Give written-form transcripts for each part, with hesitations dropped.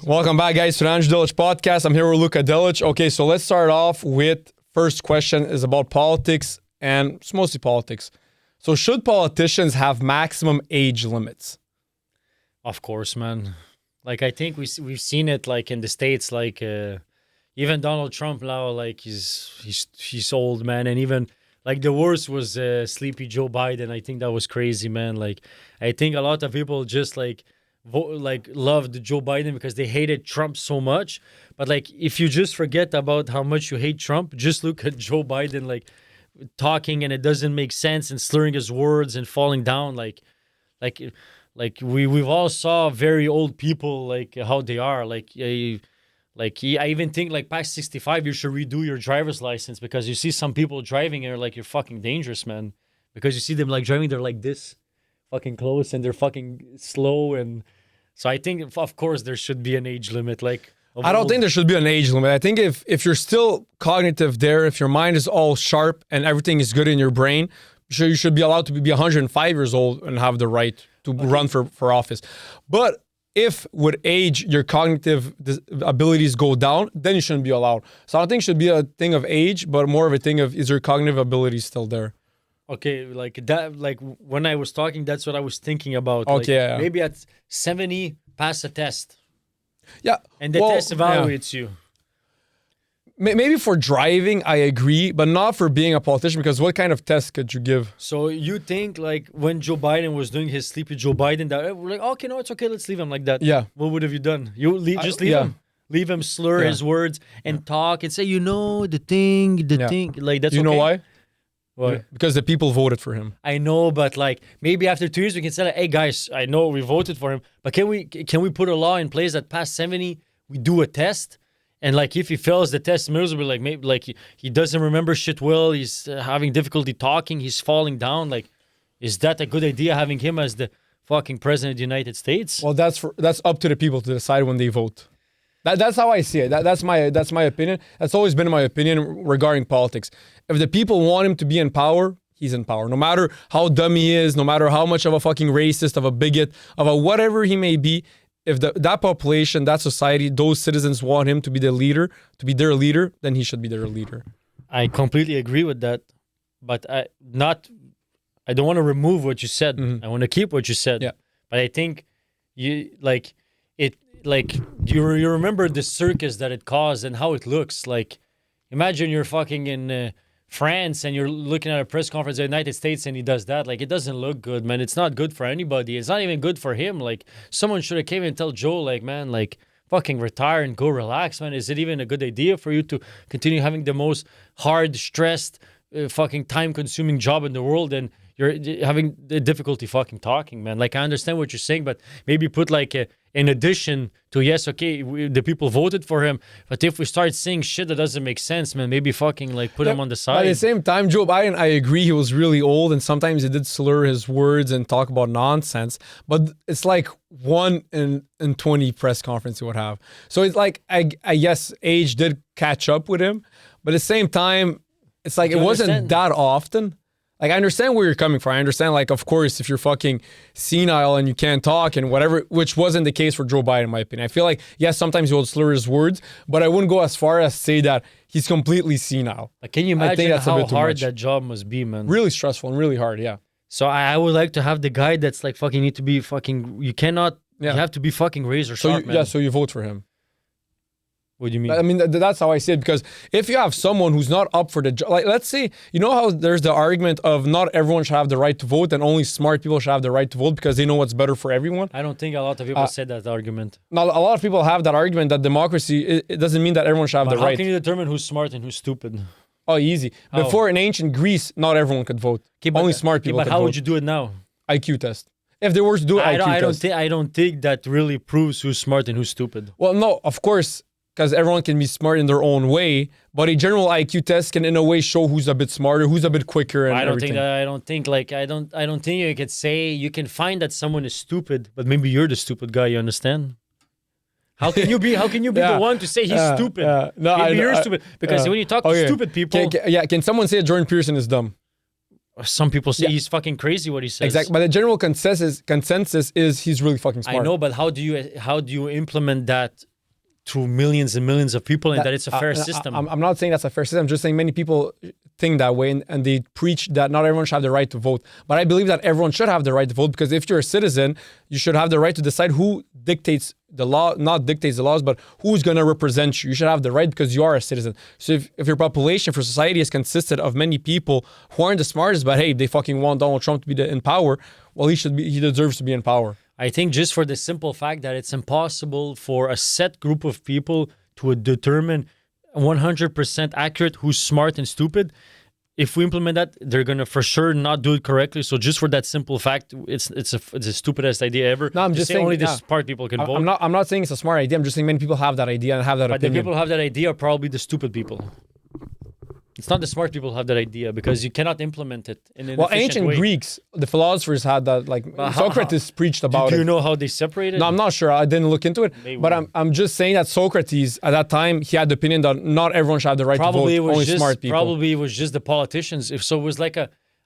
Welcome back, guys, to the Andrei Delic Podcast. I'm here with Luka Delic. Okay, so let's start off with first question is about politics, and it's mostly politics. So should politicians have maximum age limits? Of course, man. Like, I think we've seen it, like, in the States, like, even Donald Trump now, like, he's old, man. And even, like, the worst was sleepy Joe Biden. I think that was crazy, man. Like, I think a lot of people just, like, loved Joe Biden because they hated Trump so much. But, like, if you just forget about how much you hate Trump, just look at Joe Biden, like, talking and it doesn't make sense and slurring his words and falling down. Like we've all saw very old people, like, how they are. I even think, like, past 65, you should redo your driver's license because you see some people driving and you're like, you're fucking dangerous, man. Because you see them, like, driving, they're like this fucking close and they're fucking slow. And so I think, of course, there should be an age limit. Like, I don't think there should be an age limit. I think if you're still cognitive there, if your mind is all sharp and everything is good in your brain, sure, you should be allowed to be 105 years old and have the right to run for office. But if with age your cognitive abilities go down, then you shouldn't be allowed. So I don't think it should be a thing of age, but more of a thing of, is your cognitive ability still there? Okay, like that. Like, when I was talking, that's what I was thinking about. Okay, like, yeah. Maybe at 70, pass a test. Yeah. And the test evaluates you. Maybe for driving, I agree, but not for being a politician, because what kind of test could you give? So you think, like, when Joe Biden was doing his sleepy Joe Biden, that we're like, okay, no, it's okay, let's leave him like that. Yeah. What would have you done? You just leave him. Leave him slur his words and talk and say, the thing. Like, that's You know okay. why? Why? Because the people voted for him. I know, but, like, maybe after 2 years we can say, like, hey, guys, I know we voted for him, but can we put a law in place that past 70 we do a test, and, like, if he fails the test miserably, like, maybe, like, he doesn't remember shit well, he's having difficulty talking, he's falling down, like, is that a good idea, having him as the fucking president of the United States? Well, that's up to the people to decide when they vote. That's how I see it. That's my opinion. That's always been my opinion regarding politics. If the people want him to be in power, he's in power. No matter how dumb he is, no matter how much of a fucking racist, of a bigot, of a whatever he may be, if that population, that society, those citizens want him to be the leader, to be their leader, then he should be their leader. I completely agree with that, but I don't want to remove what you said. Mm-hmm. I want to keep what you said. Yeah. But I think you remember the circus that it caused and how it looks. Like, imagine you're fucking in France and you're looking at a press conference in the United States and he does that. Like, it doesn't look good, man. It's not good for anybody. It's not even good for him. Like, someone should have came and tell Joe, like, man, like, fucking retire and go relax, man. Is it even a good idea for you to continue having the most hard, stressed, fucking time-consuming job in the world, and you're having the difficulty fucking talking, man? Like, I understand what you're saying, but maybe put, like, in addition to, yes, okay, the people voted for him, but if we start saying shit that doesn't make sense, man, maybe fucking, like, put him on the side. But at the same time, Joe Biden, I agree, he was really old, and sometimes he did slur his words and talk about nonsense, but it's like 1 in 20 press conference he would have. So it's like, I guess age did catch up with him, but at the same time, it's like, it wasn't that often. Like, I understand where you're coming from. I understand, like, of course, if you're fucking senile and you can't talk and whatever, which wasn't the case for Joe Biden, in my opinion. I feel like, yes, sometimes he will slur his words, but I wouldn't go as far as say that he's completely senile. Like, can you imagine that's how hard that job must be, man? Really stressful and really hard, yeah. So I would like to have the guy that's, like, fucking need to be fucking, you have to be fucking razor sharp, man. Yeah, so you vote for him. What do you mean? I mean, that's how I see it, because if you have someone who's not up for the job, like, let's say, you know how there's the argument of not everyone should have the right to vote and only smart people should have the right to vote because they know what's better for everyone? I don't think a lot of people said that argument. Now, a lot of people have that argument that democracy, it doesn't mean that everyone should have the right. How can you determine who's smart and who's stupid? Oh, easy. How? Before, in ancient Greece, not everyone could vote. Only smart people could vote. But how would you do it now? IQ test. If they were to do an IQ test. I don't think that really proves who's smart and who's stupid. Well, no, of course, because everyone can be smart in their own way, but a general IQ test can, in a way, show who's a bit smarter, who's a bit quicker, and everything. I don't think you could say, you can find that someone is stupid, but maybe you're the stupid guy. You understand? How can you be the one to say he's stupid? No, maybe you're stupid, because when you talk to stupid people, can someone say Jordan Peterson is dumb? Some people say he's fucking crazy what he says. Exactly, but the general consensus is he's really fucking smart. I know, but how do you implement that through millions and millions of people, and that it's a fair system. I'm not saying that's a fair system. I'm just saying many people think that way, and they preach that not everyone should have the right to vote. But I believe that everyone should have the right to vote, because if you're a citizen, you should have the right to decide who dictates the law, not dictates the laws, but who's going to represent you. You should have the right because you are a citizen. So if your population for society is consisted of many people who aren't the smartest, but hey, they fucking want Donald Trump to be in power, well, he deserves to be in power. I think just for the simple fact that it's impossible for a set group of people to determine 100% accurate who's smart and stupid. If we implement that, they're gonna for sure not do it correctly. So just for that simple fact, it's the stupidest idea ever. No, I'm just saying only the smart people can vote. I'm not saying it's a smart idea. I'm just saying many people have that idea and have that opinion. But the people who have that idea are probably the stupid people. It's not the smart people who have that idea, because you cannot implement it in an efficient ancient way. Greeks, the philosophers had that, like Socrates preached about it. Do you know how they separated? No, I'm not sure. I didn't look into it. But I'm just saying that Socrates, at that time, he had the opinion that not everyone should have the right to vote, only smart people. Probably it was just the politicians. If so, it was like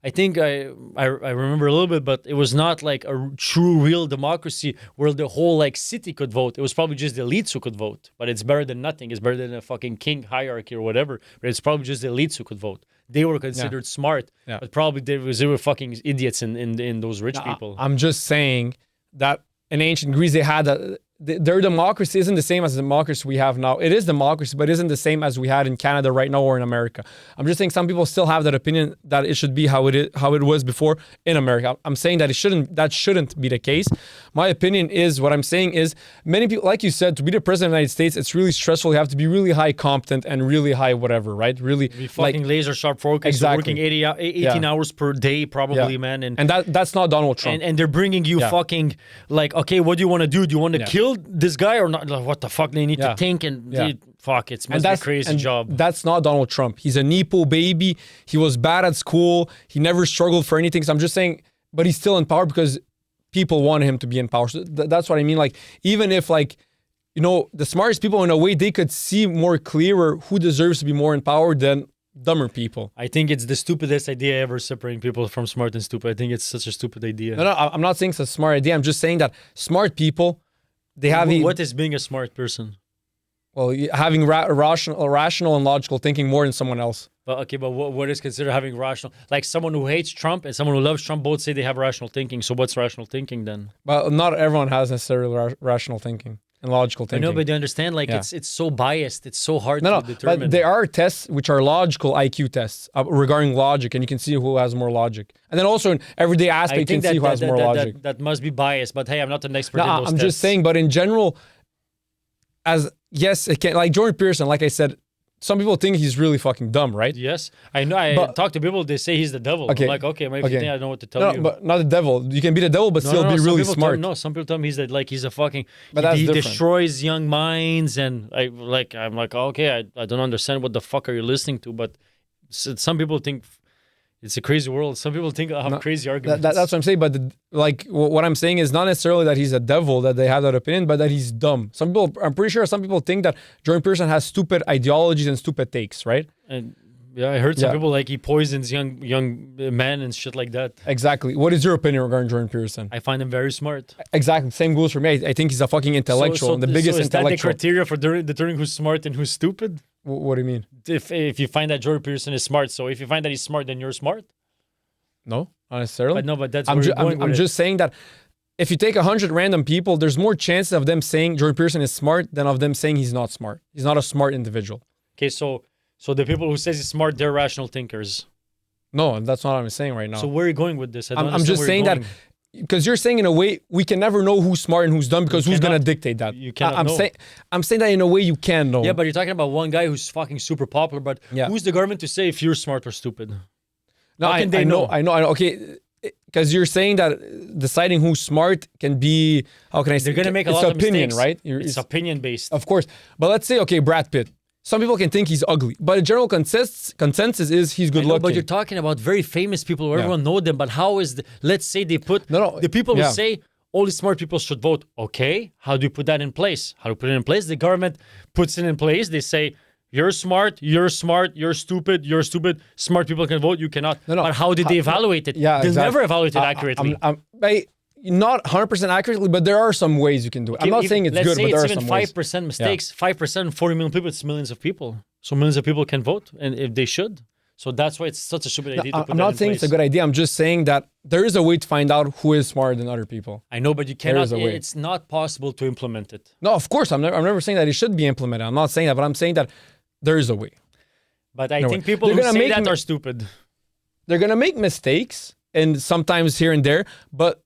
I think I remember a little bit, but it was not like a true, real democracy where the whole like city could vote. It was probably just the elites who could vote. But it's better than nothing. It's better than a fucking king hierarchy or whatever. But it's probably just the elites who could vote. They were considered smart, but probably they were fucking idiots in those rich people. I'm just saying that in ancient Greece, they had their democracy isn't the same as the democracy we have now. It is democracy, but it isn't the same as we had in Canada right now or in America. I'm just saying some people still have that opinion that it should be how it was before in America. I'm saying that that shouldn't be the case. My opinion is, what I'm saying is, many people, like you said, to be the president of the United States, it's really stressful. You have to be really high competent and really high whatever, right? Really be fucking laser sharp focus, exactly. Working 18 hours per day probably, man. And that's not Donald Trump. And they're bringing you fucking like, okay, what do you want to do? Do you want to kill this guy or not? Like, what the fuck? They need to think and fuck, it's must be a crazy job. That's not Donald Trump. He's a Nepo baby. He was bad at school. He never struggled for anything. So I'm just saying, but he's still in power because people want him to be in power. So that's what I mean. Like, even if like, you know, the smartest people in a way, they could see more clearer who deserves to be more in power than dumber people. I think it's the stupidest idea ever, separating people from smart and stupid. I think it's such a stupid idea. No, I'm not saying it's a smart idea. I'm just saying that smart people, they have... What is being a smart person? Well, having rational and logical thinking more than someone else. But okay, but what is considered having rational? Like someone who hates Trump and someone who loves Trump both say they have rational thinking. So what's rational thinking then? Well, not everyone has necessarily rational thinking and logical thinking. I know, but you understand, like it's so biased. It's so hard to determine. But there are tests which are logical IQ tests regarding logic, and you can see who has more logic. And then also in everyday aspect, you can see who has more logic. That must be biased. But hey, I'm not an expert in those tests. I'm just saying, but in general, yes, it can. Like Jordan Peterson, like I said, some people think he's really fucking dumb, right? Yes, I know. I talk to people; they say he's the devil. Okay. I'm like, okay, maybe you think I know what to tell you. But not the devil. You can be the devil, but still be really smart. Some people tell me he's a fucking. But he destroys young minds, and I'm like, okay, I don't understand what the fuck are you listening to, but some people think. It's a crazy world. Some people think I have crazy arguments. That's what I'm saying. But what I'm saying is not necessarily that he's a devil, that they have that opinion, but that he's dumb. Some people, I'm pretty sure some people think that Jordan Peterson has stupid ideologies and stupid takes, right? And I heard some people like he poisons young men and shit like that. Exactly. What is your opinion regarding Jordan Peterson? I find him very smart. Exactly. Same goes for me. I think he's a fucking intellectual, and the biggest intellectual. Is that the criteria for determining who's smart and who's stupid? What do you mean? If you find that Jordan Peterson is smart, so if you find that he's smart, then you're smart? No, not necessarily. But that's where I'm just saying that if you take 100 random people, there's more chances of them saying Jordan Peterson is smart than of them saying he's not smart. He's not a smart individual. Okay, so the people who says he's smart, they're rational thinkers. No, that's not what I'm saying right now. So where are you going with this? I'm just saying that because you're saying in a way we can never know who's smart and who's dumb because who's going to dictate that? You cannot know. I'm saying that in a way you can know. Yeah, but you're talking about one guy who's fucking super popular, but who's the government to say if you're smart or stupid? No, I know. Okay, because you're saying that deciding who's smart can be, how can I say? They're going to make a lot of opinion, mistakes. Right? It's opinion based. Of course. But let's say, okay, Brad Pitt. Some people can think he's ugly, but the general consensus is he's good looking. But you're talking about very famous people who everyone know them. But how is let's say they put the people who say only smart people should vote. Okay, how do you put that in place? How do you put it in place? The government puts it in place. They say you're smart, you're stupid, you're stupid. Smart people can vote, you cannot. But how did they evaluate it? Yeah, They'll never evaluate it accurately. not 100% accurately, but there are some ways you can do it. I'm not saying it's good, but there are some ways. Let's say it's even 5% mistakes. 5% of 40 million people, it's millions of people. So millions of people can vote, and if they should. So that's why it's such a stupid idea to put I'm not saying it's a good idea. I'm just saying that there is a way to find out who is smarter than other people. I know, but you cannot. It's not possible to implement it. No, of course. I'm never saying that it should be implemented. I'm not saying that, but I'm saying that there is a way. But I think people who say that are stupid. They're going to make mistakes, and sometimes here and there, but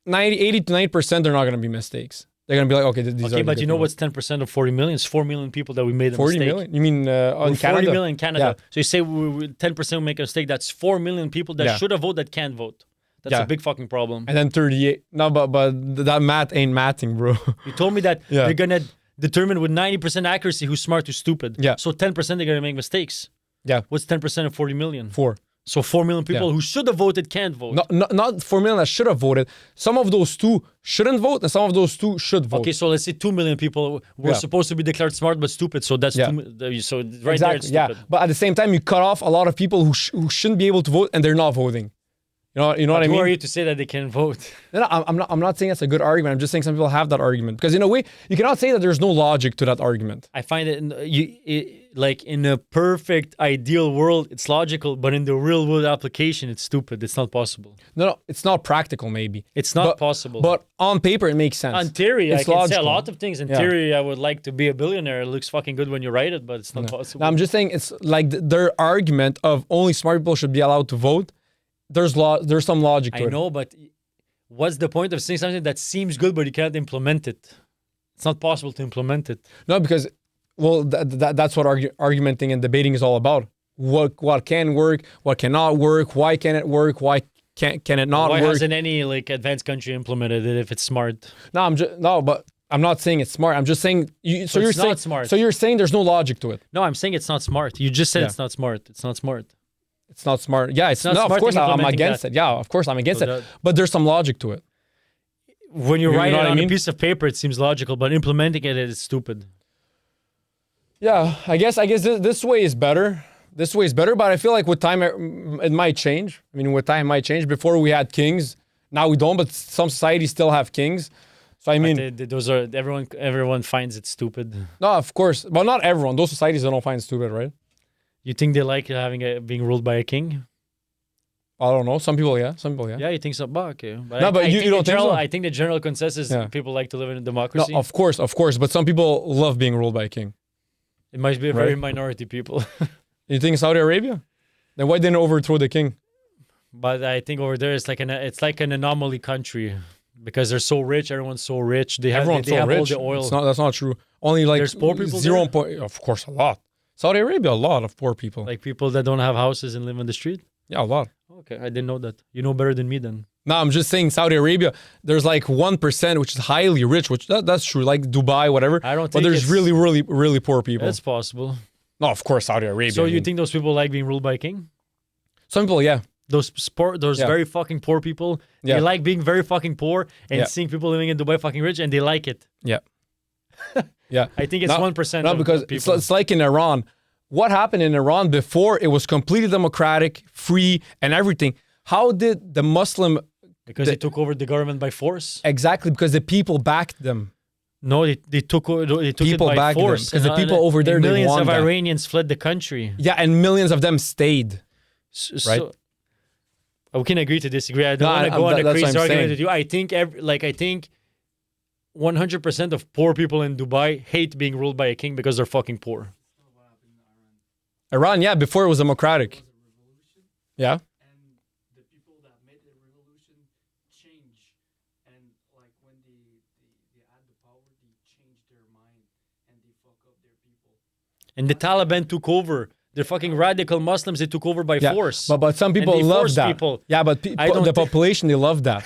80 to 90%, they're not going to be mistakes. They're going to be like, okay, these are... Okay, but you know what's 10% of 40 million? It's 4 million people that we made a 40 mistake. 40 million? You mean on Canada? 40 million in Canada. Yeah. So you say 10% will make a mistake. That's 4 million people that should have voted that can't vote. That's a big fucking problem. And then 38... No, but that math ain't mathing, bro. You told me that they're going to determine with 90% accuracy who's smart, who's stupid. Yeah. So 10% they're going to make mistakes. Yeah. What's 10% of 40 million? 4. So 4 million people who should have voted can't vote. Not 4 million that should have voted. Some of those 2 shouldn't vote, and some of those 2 should vote. Okay, so let's say 2 million people were supposed to be declared smart but stupid. So that's so right there it's stupid. Yeah, but at the same time, you cut off a lot of people who shouldn't be able to vote, and they're not voting. You know what I mean? Who are you to say that they can vote? No, I'm not saying that's a good argument. I'm just saying some people have that argument because in a way you cannot say that there's no logic to that argument. I find like in a perfect ideal world, it's logical, but in the real world application, it's stupid. It's not possible. No, it's not practical. Maybe it's not possible. But on paper, it makes sense. On theory, it's I can logical. say a lot of things. In theory, I would like to be a billionaire. It looks fucking good when you write it, but it's not possible. No, I'm just saying it's like their argument of only smart people should be allowed to vote. There's some logic to it. I know, but what's the point of saying something that seems good but you can't implement it? It's not possible to implement it. No, because that's what argumenting and debating is all about. What can work, what cannot work, why can it work, why can it not work? Why hasn't any like advanced country implemented it if it's smart? But I'm not saying it's smart. I'm just saying you're saying not smart. So you're saying there's no logic to it. No, I'm saying it's not smart. You just said it's not smart. It's not smart. It's not smart. Yeah, it's not smart. Of course, I'm against it. Yeah, of course, I'm against it. But there's some logic to it. When you write it on a piece of paper, it seems logical, but implementing it is stupid. Yeah, I guess this way is better. This way is better, but I feel like with time it might change. I mean, with time it might change. Before we had kings, now we don't. But some societies still have kings. So I mean, those are everyone finds it stupid. No, of course, but not everyone. Those societies don't find it stupid, right? You think they like being ruled by a king? I don't know. Some people, yeah. Yeah, you think so? But okay. But no, but you don't think so? I think the general consensus is people like to live in a democracy. No, of course. But some people love being ruled by a king. It might be a very minority people. You think Saudi Arabia? Then why didn't it overthrow the king? But I think over there it's like an anomaly country because they're so rich. Everyone's so rich. They have all the oil. That's not true. Only like there's poor people. Of course, a lot. Saudi Arabia, a lot of poor people. Like people that don't have houses and live on the street? Yeah, a lot. Okay, I didn't know that. You know better than me then. No, I'm just saying Saudi Arabia, there's like 1% which is highly rich, which that's true, like Dubai, whatever. I don't think but there's really, really, really poor people. That's possible. No, of course, Saudi Arabia. So you think those people like being ruled by a king? Some people, yeah. Those very fucking poor people, they like being very fucking poor and seeing people living in Dubai fucking rich and they like it. Yeah. Yeah. I think it's 1%. No, because it's like in Iran. What happened in Iran before it was completely democratic, free, and everything? How did the Muslim... Because they took over the government by force? Exactly, because the people backed them. No, they took people it by force. Because the people over there, millions of Iranians fled the country. Yeah, and millions of them stayed. Right? So, we can agree to disagree. I don't want to go on a crazy argument with you. I think 100% of poor people in Dubai hate being ruled by a king because they're fucking poor. Iran, yeah, before it was democratic. Yeah. And the people that made the revolution change. And like when they had the power, they changed their mind and they fuck up their people. And the Taliban took over. They're fucking radical Muslims. They took over by force. But some people love that. People. Yeah, but the population, they love that.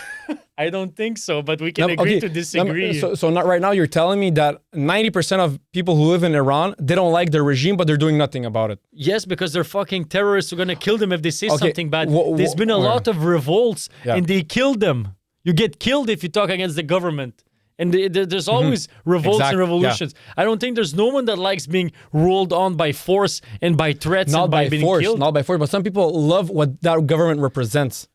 I don't think so, but we can agree to disagree. So not right now, you're telling me that 90% of people who live in Iran, they don't like their regime, but they're doing nothing about it. Yes, because they're fucking terrorists who are going to kill them if they say something bad. There's been a lot of revolts, and they killed them. You get killed if you talk against the government. And there's always revolts and revolutions. Yeah. I don't think there's no one that likes being ruled on by force and by threats and by being killed. Not by force, but some people love what that government represents.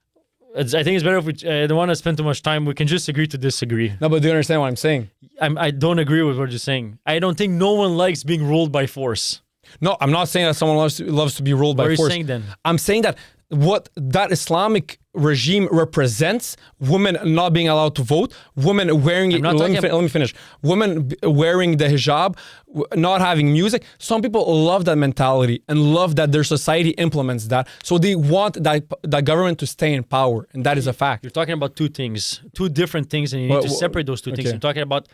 I think it's better if we don't want to spend too much time. We can just agree to disagree. No, but do you understand what I'm saying? I don't agree with what you're saying. I don't think no one likes being ruled by force. No, I'm not saying that someone loves to be ruled by What are you force. saying then? I'm saying that what that Islamic regime represents, women not being allowed to vote, women wearing it. Let me finish. Women wearing the hijab, not having music. Some people love that mentality and love that their society implements that. So they want that government to stay in power, and that is a fact. You're talking about two different things, and you need to separate those two things. You're talking about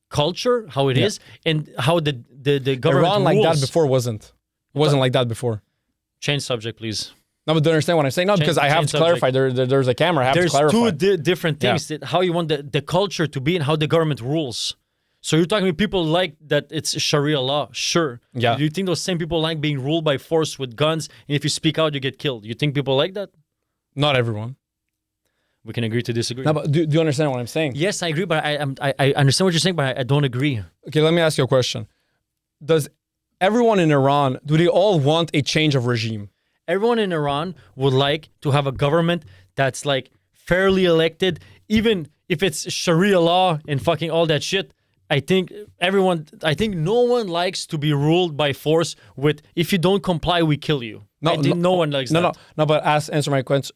culture, how it is, and how the government Iran rules. like that before wasn't. It wasn't like that before. Change subject, please. No, but do you understand what I'm saying? No, because I have to clarify. There's a camera. I have to clarify. There's two different things. That how you want the culture to be and how the government rules. So you're talking about people like that it's Sharia law. Sure. Yeah. Do you think those same people like being ruled by force with guns, and if you speak out, you get killed? You think people like that? Not everyone. We can agree to disagree. No, but do you understand what I'm saying? Yes, I agree, but I understand what you're saying, but I don't agree. Okay, let me ask you a question. Does everyone in Iran, do they all want a change of regime? Everyone in Iran would like to have a government that's like fairly elected, even if it's Sharia law and fucking all that shit. I think no one likes to be ruled by force with, if you don't comply, we kill you. No one likes that. No, but answer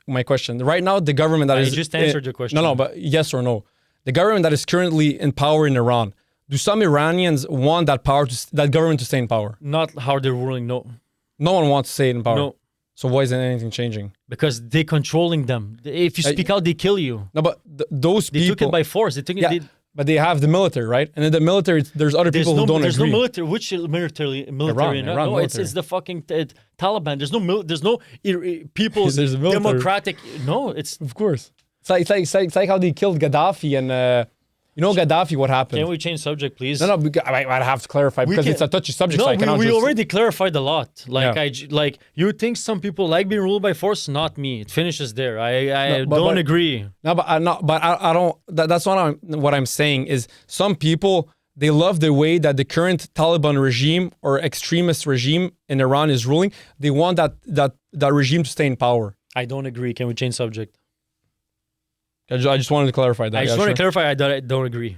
my question. Right now, the government that I is... just answered your question. No, but yes or no. The government that is currently in power in Iran, do some Iranians want that government to stay in power? Not how they're ruling, no. No one wants to stay in power. No. So why isn't anything changing? Because they're controlling them. If you speak out, they kill you. No, but those people... They took it by force. They took it... But they have the military, right? And in the military, there's other people who don't agree. There's no military. Which military? Iran no, military. It's the fucking Taliban. There's no people's There's a military. democratic... No, it's... Of course. It's like how they killed Gaddafi and... You know Gaddafi, what happened? Can we change subject, please? No, I have to clarify because it's a touchy subject. No, so we already clarified a lot. You think some people like being ruled by force? Not me. It finishes there. I don't agree. No, but I don't. That's not what I'm saying. Is some people, they love the way that the current Taliban regime or extremist regime in Iran is ruling. They want that regime to stay in power. I don't agree. Can we change subject? I just wanted to clarify that. I just want to clarify. I don't agree.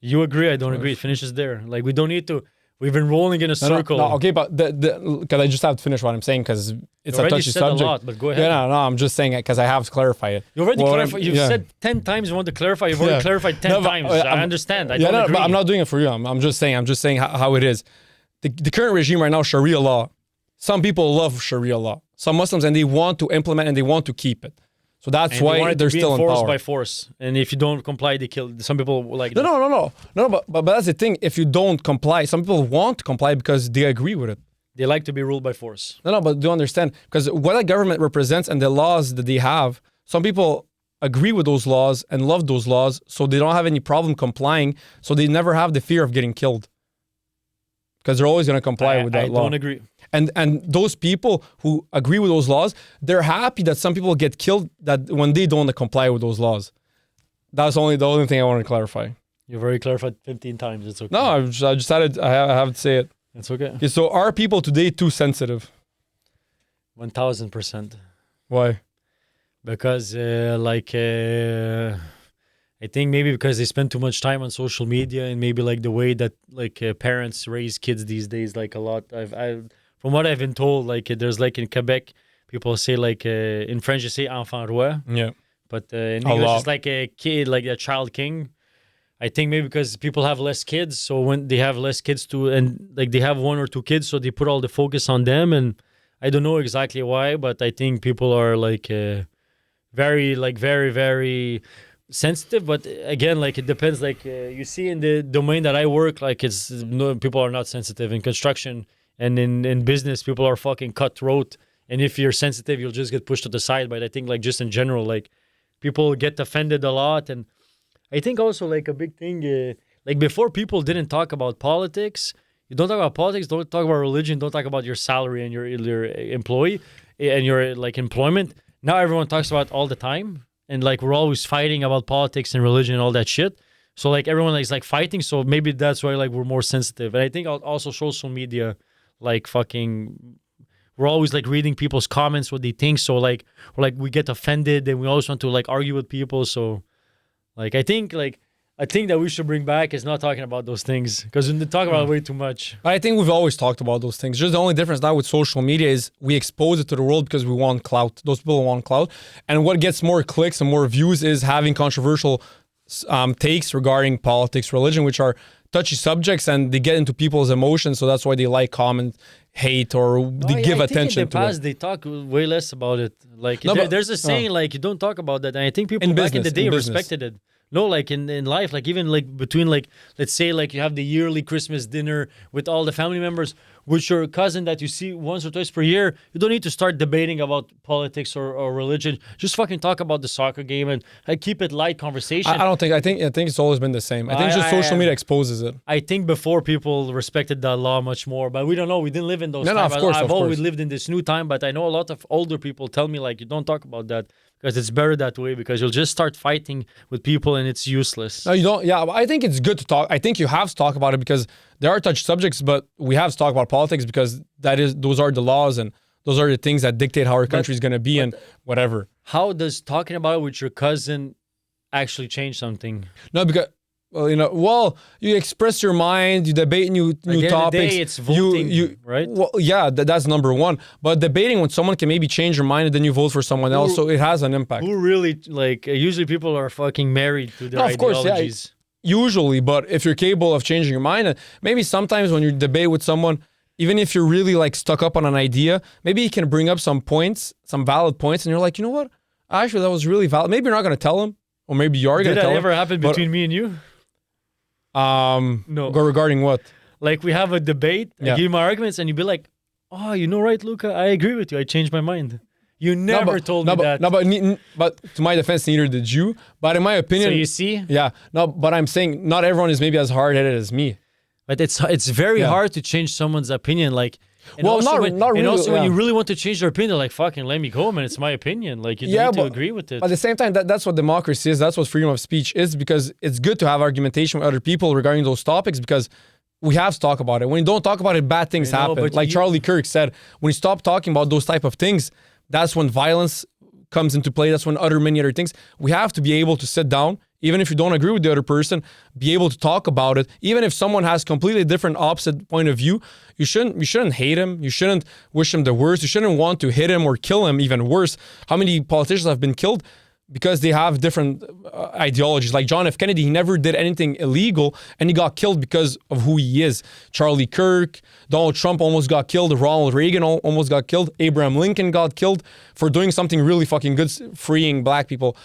You agree. I don't agree. It finishes there. Like, we don't need to. We've been rolling in a circle. No, okay, but because I just have to finish what I'm saying because it's a touchy subject. A lot, but go ahead. Yeah, no, I'm just saying it because I have to clarify it. You already clarified. You've said 10 times you want to clarify. You've already clarified 10 times. I understand. I don't agree. But I'm not doing it for you. I'm just saying how it is. The current regime right now, Sharia law. Some people love Sharia law. Some Muslims, and they want to implement and they want to keep it. So that's why they're still in power. By force, and if you don't comply, they kill. Some people like that. No. But that's the thing. If you don't comply, some people want to comply because they agree with it. They like to be ruled by force. No, but do understand? Because what a government represents and the laws that they have, some people agree with those laws and love those laws, so they don't have any problem complying. So they never have the fear of getting killed because they're always going to comply with that law. I don't agree. And those people who agree with those laws, they're happy that some people get killed that when they don't comply with those laws. That's the only thing I want to clarify. You've already clarified 15 times. It's okay. No, I just had I have to say it. It's okay. Okay, so are people today too sensitive? 1000%. Why? Because I think maybe because they spend too much time on social media and maybe like the way that parents raise kids these days, like a lot. From what I've been told, like there's like in Quebec, people say like in French you say enfant roi. Yeah. But in English it's like a kid, like a child king. I think maybe because people have less kids, so when they have less kids and like they have one or two kids, so they put all the focus on them. And I don't know exactly why, but I think people are like very, very sensitive. But again, like it depends. Like you see in the domain that I work, like people are not sensitive in construction. And in business, people are fucking cutthroat. And if you're sensitive, you'll just get pushed to the side. But I think like just in general, like people get offended a lot. And I think also like a big thing, like before people didn't talk about politics. You don't talk about politics, don't talk about religion, don't talk about your salary and your employee and your like employment. Now everyone talks about it all the time. And like we're always fighting about politics and religion and all that shit. So like everyone is like fighting. So maybe that's why like we're more sensitive. And I think also social media like fucking we're always like reading people's comments, what they think. So like we get offended, and we always want to like argue with people. So like I think that we should bring back is not talking about those things, because we talk about it way too much. I think we've always talked about those things. Just the only difference now with social media is we expose it to the world because we want clout. Those people want clout. And what gets more clicks and more views is having controversial takes regarding politics, religion, which are touchy subjects, and they get into people's emotions. So that's why they like, comment, hate, or they give attention in the to past, it. They talk way less about it. Like No, there's a saying like you don't talk about that, and I think people back in the day respected it. No, like in life, like even like between like, let's say like you have the yearly Christmas dinner with all the family members, with your cousin that you see once or twice per year, you don't need to start debating about politics or religion. Just fucking talk about the soccer game and keep it light conversation. I think it's always been the same. I think just social media exposes it. I think before people respected that law much more, but we don't know. We didn't live in those times. Of course, I've always lived in this new time, but I know a lot of older people tell me like, you don't talk about that, because it's better that way, because you'll just start fighting with people and it's useless. No, you don't. Yeah, I think it's good to talk. I think you have to talk about it because there are touchy subjects, but we have to talk about politics because those are the laws and those are the things that dictate how our country is going to be and whatever. How does talking about it with your cousin actually change something? No, because you express your mind, you debate new topics. At the day, it's voting, right? Well, yeah, that's number one. But debating when someone can maybe change your mind and then you vote for someone else, so it has an impact. Who really, like, usually people are fucking married to their ideologies. Of course, yeah, usually, but if you're capable of changing your mind, and maybe sometimes when you debate with someone, even if you're really like stuck up on an idea, maybe you can bring up some points, some valid points, and you're like, you know what? Actually, that was really valid. Maybe you're not going to tell him, or maybe you are going to tell him. Did that ever happen between me and you? No. Regarding what? Like we have a debate, I give you my arguments, and you'd be like, oh, you know, right, Luka, I agree with you. I changed my mind. You never told me that. But to my defense, neither did you. But in my opinion... So you see? Yeah. No, but I'm saying not everyone is maybe as hard-headed as me. But it's very hard to change someone's opinion. Like, and well, also not really. And also when you really want to change their opinion, like, fucking let me go, man. It's my opinion. Like, you don't need to agree with it. At the same time, that's what democracy is. That's what freedom of speech is, because it's good to have argumentation with other people regarding those topics, because we have to talk about it. When you don't talk about it, bad things happen. Like Charlie Kirk said, when you stop talking about those type of things, that's when violence comes into play. That's when many other things. We have to be able to sit down, even if you don't agree with the other person, be able to talk about it. Even if someone has completely different opposite point of view, you shouldn't hate him. You shouldn't wish him the worst. You shouldn't want to hit him or kill him, even worse. How many politicians have been killed because they have different ideologies? Like John F. Kennedy, he never did anything illegal and he got killed because of who he is. Charlie Kirk, Donald Trump almost got killed. Ronald Reagan almost got killed. Abraham Lincoln got killed for doing something really fucking good, freeing black people.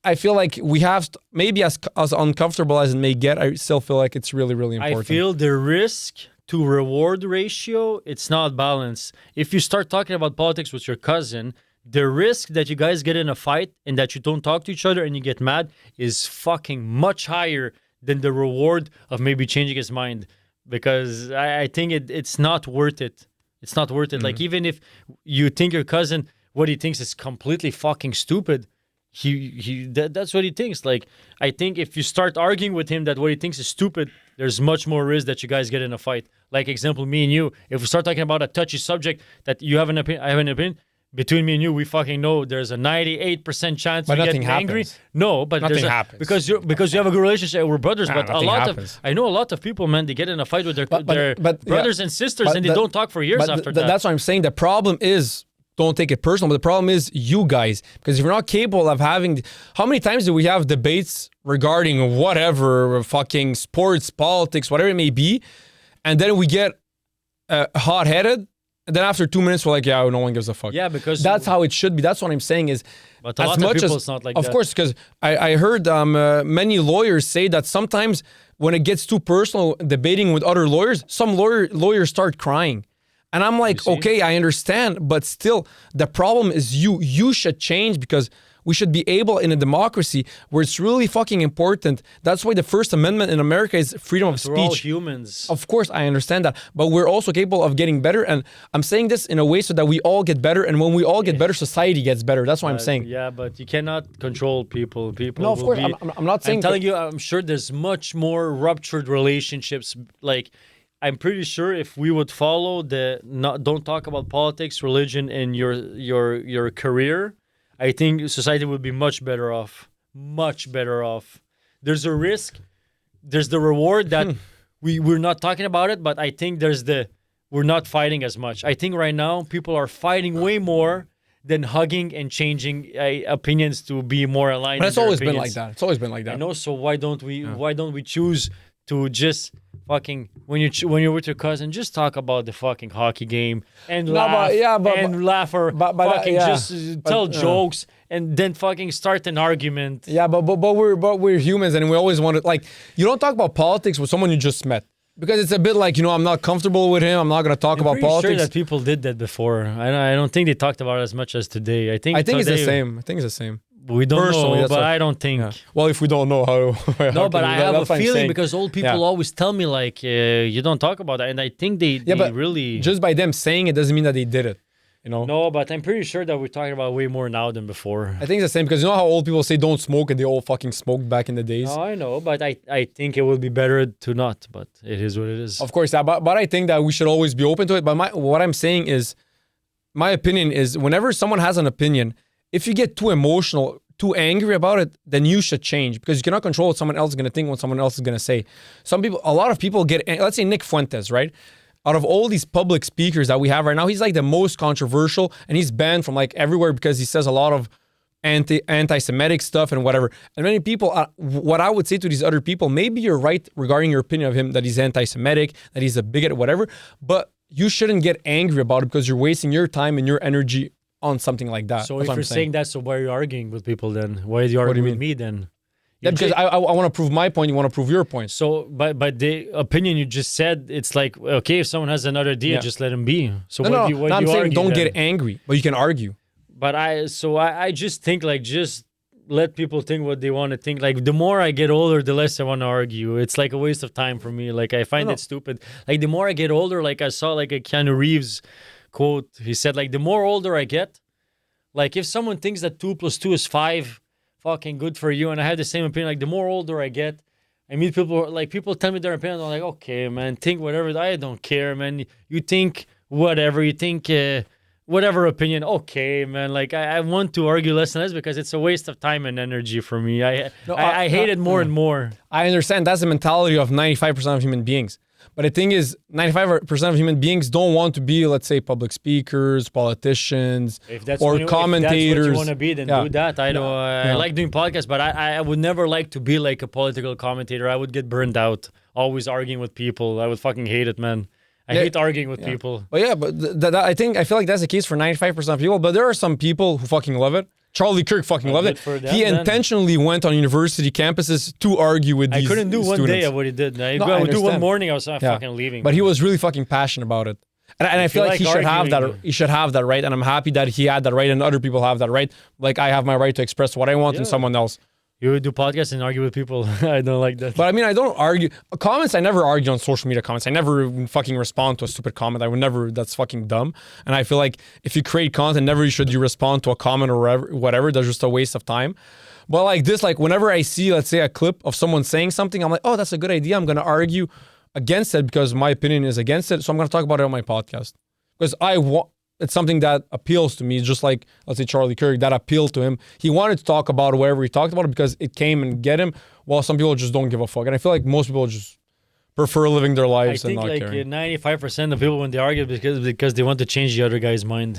I feel like we have, maybe as uncomfortable as it may get, I still feel like it's really, really important. I feel the risk to reward ratio, it's not balanced. If you start talking about politics with your cousin, the risk that you guys get in a fight and that you don't talk to each other and you get mad is fucking much higher than the reward of maybe changing his mind. Because I think it's not worth it. It's not worth it. Mm-hmm. Like, even if you think your cousin, what he thinks is completely fucking stupid, that's what he thinks. Like, I think if you start arguing with him that what he thinks is stupid, there's much more risk that you guys get in a fight. Like, example, me and you, if we start talking about a touchy subject that you have an opinion, I have an opinion, between me and you, we fucking know there's a 98% chance we get angry. No, but nothing happens because you have a good relationship. We're brothers, but I know a lot of people, man, they get in a fight with their brothers and sisters, and they don't talk for years after that. That's what I'm saying. The problem is, don't take it personal, but the problem is you guys, because if you're not capable of having, how many times do we have debates regarding whatever, fucking sports, politics, whatever it may be, and then we get hot-headed, and then after 2 minutes we're like, yeah, no one gives a fuck. Yeah, because that's how it should be. That's what I'm saying is, but a lot of people, it's not like that. Of course, because I heard many lawyers say that sometimes when it gets too personal, debating with other lawyers, some lawyers start crying. And I'm like, okay, I understand, but still, the problem is you. You should change, because we should be able, in a democracy where it's really fucking important. That's why the First Amendment in America is freedom of speech. We're all humans. Of course, I understand that. But we're also capable of getting better. And I'm saying this in a way so that we all get better. And when we all get better, society gets better. That's what I'm saying. Yeah, but you cannot control people. No, of course. I'm not saying... I'm telling you, I'm sure there's much more ruptured relationships, like, I'm pretty sure if we would follow don't talk about politics, religion, and your career, I think society would be much better off. Much better off. There's a risk. There's the reward that we're not talking about it, but I think we're not fighting as much. I think right now people are fighting way more than hugging and changing opinions to be more aligned. But it's always been like that. It's always been like that. I know. So why don't we choose to just fucking when you're with your cousin, just talk about the fucking hockey game and laugh or just tell jokes and then fucking start an argument. Yeah, but we're humans and we always want to, like, you don't talk about politics with someone you just met. Because it's a bit like, I'm not comfortable with him. I'm not going to talk about politics. I'm sure that people did that before. I don't think they talked about it as much as today. I think it's the same. I think it's the same. We don't know, but I don't think. Yeah. Well, if we don't know how no, but I have a feeling because old people always tell me, like, you don't talk about that. And I think they really... Just by them saying it doesn't mean that they did it. No, but I'm pretty sure that we're talking about way more now than before. I think it's the same because you know how old people say don't smoke and they all fucking smoked back in the days? No, I know, but I think it would be better to not, but it is what it is. Of course, but I think that we should always be open to it. But what I'm saying is, my opinion is whenever someone has an opinion, if you get too emotional, too angry about it, then you should change because you cannot control what someone else is going to think, what someone else is going to say. A lot of people get, let's say Nick Fuentes, right? Out of all these public speakers that we have right now, he's like the most controversial and he's banned from like everywhere because he says a lot of anti-Semitic stuff and whatever. And many people, what I would say to these other people, maybe you're right regarding your opinion of him, that he's anti-Semitic, that he's a bigot, whatever, but you shouldn't get angry about it because you're wasting your time and your energy on something like that. So if you're saying that, so why are you arguing with people then? Why are you arguing with me then? Yeah, because I want to prove my point, you want to prove your point. So, but the opinion you just said, it's like, okay, if someone has another idea, just let him be. So I'm saying don't get angry, but you can argue. But I just think like, just let people think what they want to think. Like the more I get older, the less I want to argue. It's like a waste of time for me. Like I find it stupid. Like the more I get older, like I saw like a Keanu Reeves quote. He said like, the more older I get, like if someone thinks that 2 + 2 is 5, fucking good for you. And I have the same opinion. Like the more older I get, I meet people, like people tell me their opinion. I'm like, okay, man, think whatever. I don't care, man. You think whatever. You think whatever opinion. Okay, man. Like I want to argue less and less because it's a waste of time and energy for me. I hate it more and more. I understand. That's the mentality of 95% of human beings. But the thing is, 95% of human beings don't want to be, let's say, public speakers, politicians, or commentators. If that's what you want to be, then do that. I like doing podcasts, but I would never like to be like a political commentator. I would get burned out, always arguing with people. I would fucking hate it, man. I hate arguing with people. But I feel like that's the case for 95% of people, but there are some people who fucking love it. Charlie Kirk fucking loved it. He intentionally went on university campuses to argue with these students. I couldn't do one day of what he did. I would do one morning, I was fucking leaving. But he was really fucking passionate about it. And I feel like he should have that. He should have that right. And I'm happy that he had that right and other people have that right. Like I have my right to express what I want and someone else. You would do podcasts and argue with people. I don't like that. But I mean, I don't argue. Comments, I never argue on social media comments. I never fucking respond to a stupid comment. I would never, that's fucking dumb. And I feel like if you create content, never should you respond to a comment or whatever. That's just a waste of time. But like this, like whenever I see, let's say, a clip of someone saying something, I'm like, oh, that's a good idea. I'm going to argue against it because my opinion is against it. So I'm going to talk about it on my podcast. Because it's something that appeals to me, just like, let's say, Charlie Kirk, that appealed to him. He wanted to talk about whatever he talked about it because it came and get him, while some people just don't give a fuck. And I feel like most people just prefer living their lives and not caring. I think like 95% of people, when they argue, because they want to change the other guy's mind.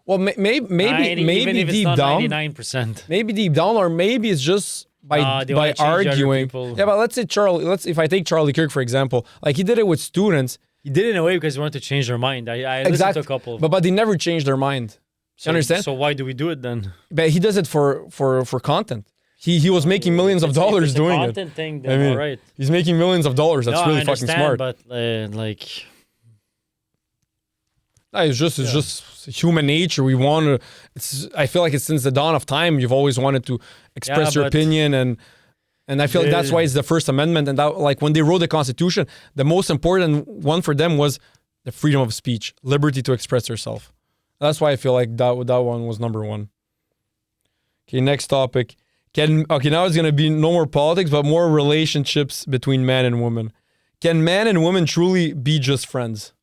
Well, maybe deep down. 99%. Maybe deep down, or maybe it's just by arguing. Yeah, but let's say if I take Charlie Kirk, for example, like he did it with students. He did it in a way because he wanted to change their mind. I listened to a couple. But they never changed their mind. You understand? So why do we do it then? But he does it for content. He was making millions of dollars doing it. Content thing, then all right. He's making millions of dollars. That's really fucking smart. But like, it's just human nature. We want to. I feel like it's since the dawn of time. You've always wanted to express your opinion and I feel like that's why it's the First Amendment. And that, like when they wrote the Constitution, the most important one for them was the freedom of speech, liberty to express yourself. That's why I feel like that one was number one. Okay, next topic. Now it's going to be no more politics, but more relationships between man and woman. Can man and woman truly be just friends?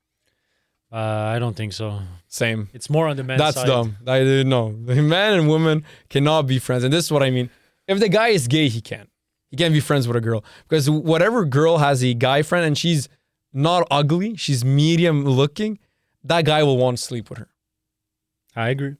I don't think so. Same. It's more on the men's That's side. dumb. I didn't know. The man and woman cannot be friends. And this is what I mean. If the guy is gay, he can't. He can't be friends with a girl. Because whatever girl has a guy friend and she's not ugly, she's medium looking, that guy will want to sleep with her. I agree.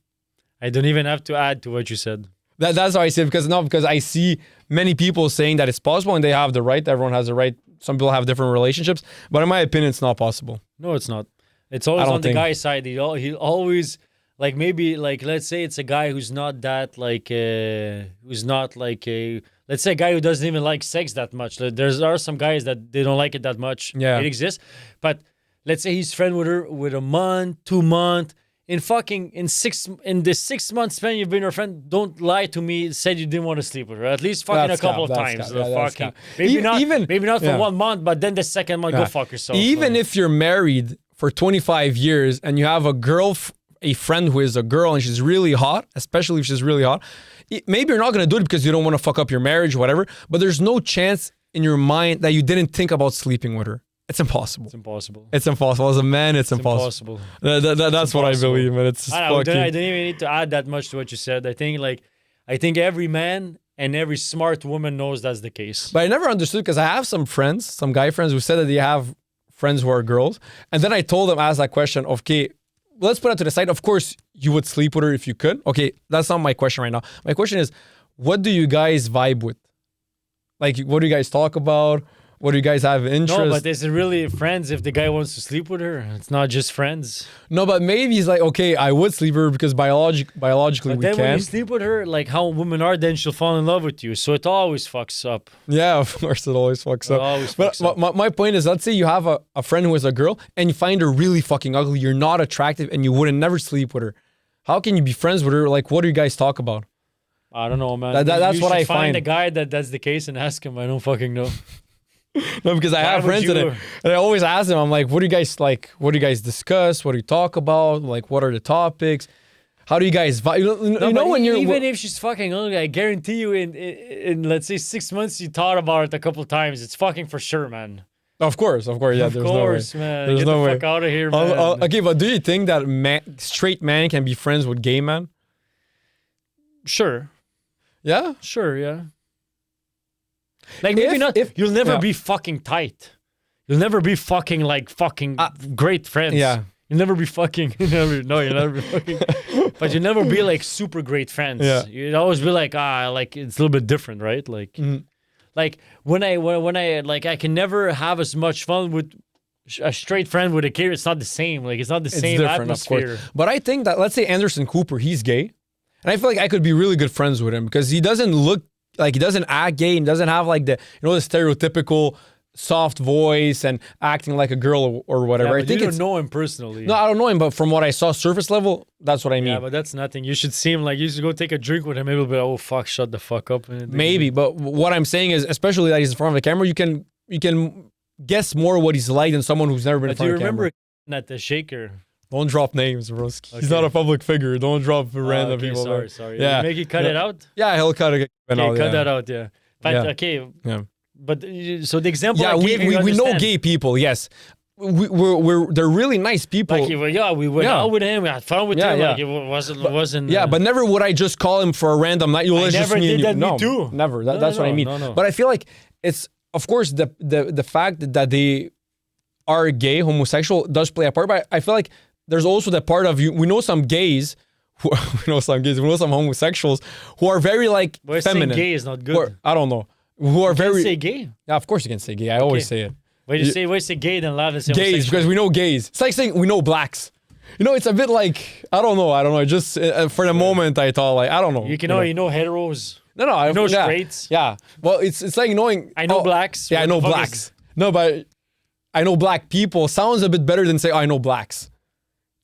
I don't even have to add to what you said. That's how I say it, because I see many people saying that it's possible and they have the right. Everyone has the right. Some people have different relationships. But in my opinion, it's not possible. No, it's not. It's always don't on the think- guy's side. He'll always, like, maybe, like, let's say it's a guy who's not that, like, who's not like a, let's say a guy who doesn't even like sex that much. Like, there are some guys that they don't like it that much. Yeah. It exists. But let's say he's friend with her with a month, 2 months. In the 6 months span you've been her friend, don't lie to me. Said you didn't want to sleep with her. At least fucking That's a couple cap, of that's times. cap, yeah, that's Fucking, cap. maybe not for yeah. 1 month, but then the second month, Yeah. go fuck yourself. Even Like, if you're married for 25 years and you have a friend who is a girl and she's really hot, especially if she's really hot, maybe you're not going to do it because you don't want to fuck up your marriage or whatever, but there's no chance in your mind that you didn't think about sleeping with her. It's impossible. it's impossible. It's impossible. As a man, it's impossible. Impossible. That's what I impossible. believe, man. It's I don't fucking... even need to add that much to what you said. I think every man and every smart woman knows that's the case. But I never understood because I have some friends, some guy friends who said that they have friends who are girls. And then I told them, asked that question, okay, let's put it to the side. Of course, you would sleep with her if you could. Okay, that's not my question right now. My question is, what do you guys vibe with? Like, what do you guys talk about? What do you guys have interest? No, but is it really friends if the guy wants to sleep with her? It's not just friends. No, but maybe he's like, okay, I would sleep with her because biologically But we then when can. you sleep with her, like how women are, then she'll fall in love with you. So it always fucks up. Yeah, of course, it always fucks It up. always But fucks up. my point is, let's say you have a friend who is a girl and you find her really fucking ugly. You're not attractive and you wouldn't never sleep with her. How can you be friends with her? Like, what do you guys talk about? I don't know, man. That's You what should I find find. a guy that's the case and ask him. I don't fucking know. No, because I have would friends you- and I always ask them, I'm like, what do you guys like? What do you guys discuss? What do you talk about? Like, what are the topics? How do you guys vibe? You know when you're... even if she's fucking ugly, I guarantee you in let's say 6 months you thought about it a couple times. It's fucking for sure, man. Of course. Yeah, Of there's course, no way. man. There's Get no the way. fuck out of here, man. Okay, but do you think that straight man can be friends with gay man? Sure, Yeah? yeah. Like maybe not. You'll never yeah. be fucking tight. You'll never be fucking great friends. Yeah. You'll never be fucking. You'll never be fucking. But you'll never be like super great friends. Yeah. You'd always be like like it's a little bit different, right? Like, Mhm. like when I like I can never have as much fun with a straight friend with a kid. It's not the same. Like it's not the It's same different, of atmosphere. course. But I think that, let's say Anderson Cooper, he's gay. And I feel like I could be really good friends with him because he doesn't look like, he doesn't act gay and doesn't have like the stereotypical soft voice and acting like a girl or whatever. Yeah, I but think you it's... don't know him personally. No, I don't know him, but from what I saw surface level, that's what I mean. Yeah, but that's nothing. You should see him like you should go take a drink with him. Maybe he'll be oh fuck, shut the fuck up. Maybe, but what I'm saying is, especially that he's in front of the camera, you can guess more what he's like than someone who's never been in But do front you of the camera. remember at the shaker? Don't drop names, broski. He's Okay. not a public figure. Don't drop random Okay, people. sorry. Yeah. Make you cut Yeah. it out. Yeah, he'll cut it. Okay, cut that out. Yeah. But Yeah. okay. Yeah. But so the example. Yeah, I we gave you, know understand. gay people. Yes, they're really nice people. Like we went Yeah. out with him. We had fun with Yeah, him. yeah. Like it wasn't. Yeah, but never would I just call him for a random night. Let's just never me and did you. that, me No, too. never. No, That's what I mean. no. But I feel like it's, of course, the fact that they are gay, homosexual does play a part. But I feel like there's also the part of you. We know some gays. We know some homosexuals who are very like But saying feminine. gay is not good. Who are- I don't know. Who are Can't very. say gay. Yeah, of course you can say gay. I always say it. Why do you say gay then loud and say Gays, homosexual? because we know gays. It's like saying we know blacks. You know, it's a bit like, I don't know. Just for the moment, I thought like, I don't know. you know heteros. No, I You know yeah, straights. Yeah. Well, it's like knowing. I know blacks. Yeah, I What know the fuck blacks. is- No, but I know black people sounds a bit better than say I know blacks.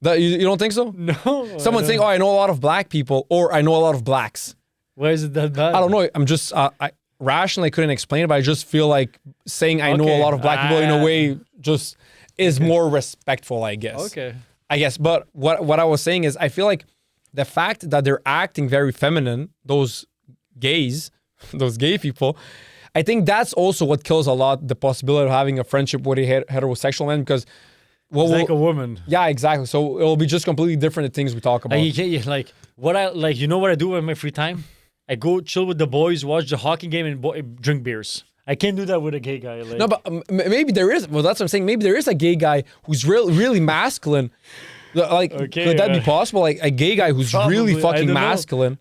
That you don't think so? No. Someone saying, "Oh, I know a lot of black people," or "I know a lot of blacks." Why is it that bad? I don't know. I'm just I rationally couldn't explain it, but I just feel like saying I know a Okay. lot of black people in a way just is more respectful, I guess. Okay. I guess. But what I was saying is, I feel like the fact that they're acting very feminine, those gays, those gay people, I think that's also what kills a lot, the possibility of having a friendship with a heterosexual man, because It's like a woman. yeah, exactly. So it'll be just completely different, the things we talk about. Like what I like, you know what I do in my free time? I go chill with the boys, watch the hockey game, and drink beers. I can't do that with a gay guy. Like, No, but maybe there is. Well, that's what I'm saying. Maybe there is a gay guy who's really masculine. Like, Okay, could that be possible? Like a gay guy who's Probably. really I fucking don't know. masculine.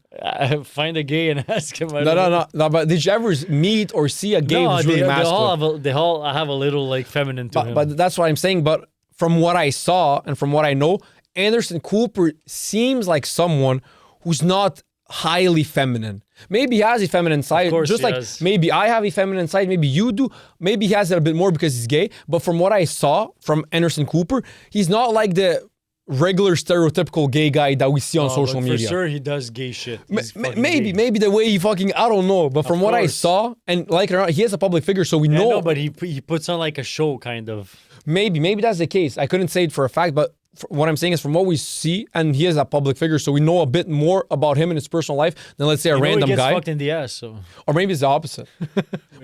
find a gay and ask him. No. But did you ever meet or see a gay No, who's really masculine? they all have a little like feminine to him. But that's what I'm saying. But from what I saw and from what I know, Anderson Cooper seems like someone who's not highly feminine. Maybe he has a feminine side, course just he like has. maybe I have a feminine side, maybe you do. Maybe he has it a bit more because he's gay. But from what I saw from Anderson Cooper, he's not like the regular stereotypical gay guy that we see on social but media. For sure, he does gay shit. He's fucking Maybe gay. the way he fucking, I don't know. But from what I course. saw, and like it or not, he is a public figure, so we Yeah, know. no, but he puts on like a show, kind of. Maybe that's the case. I couldn't say it for a fact, but what I'm saying is from what we see, and he is a public figure, so we know a bit more about him and his personal life than, let's say, a You know random he gets guy. fucked in the ass, so. Or maybe it's the opposite.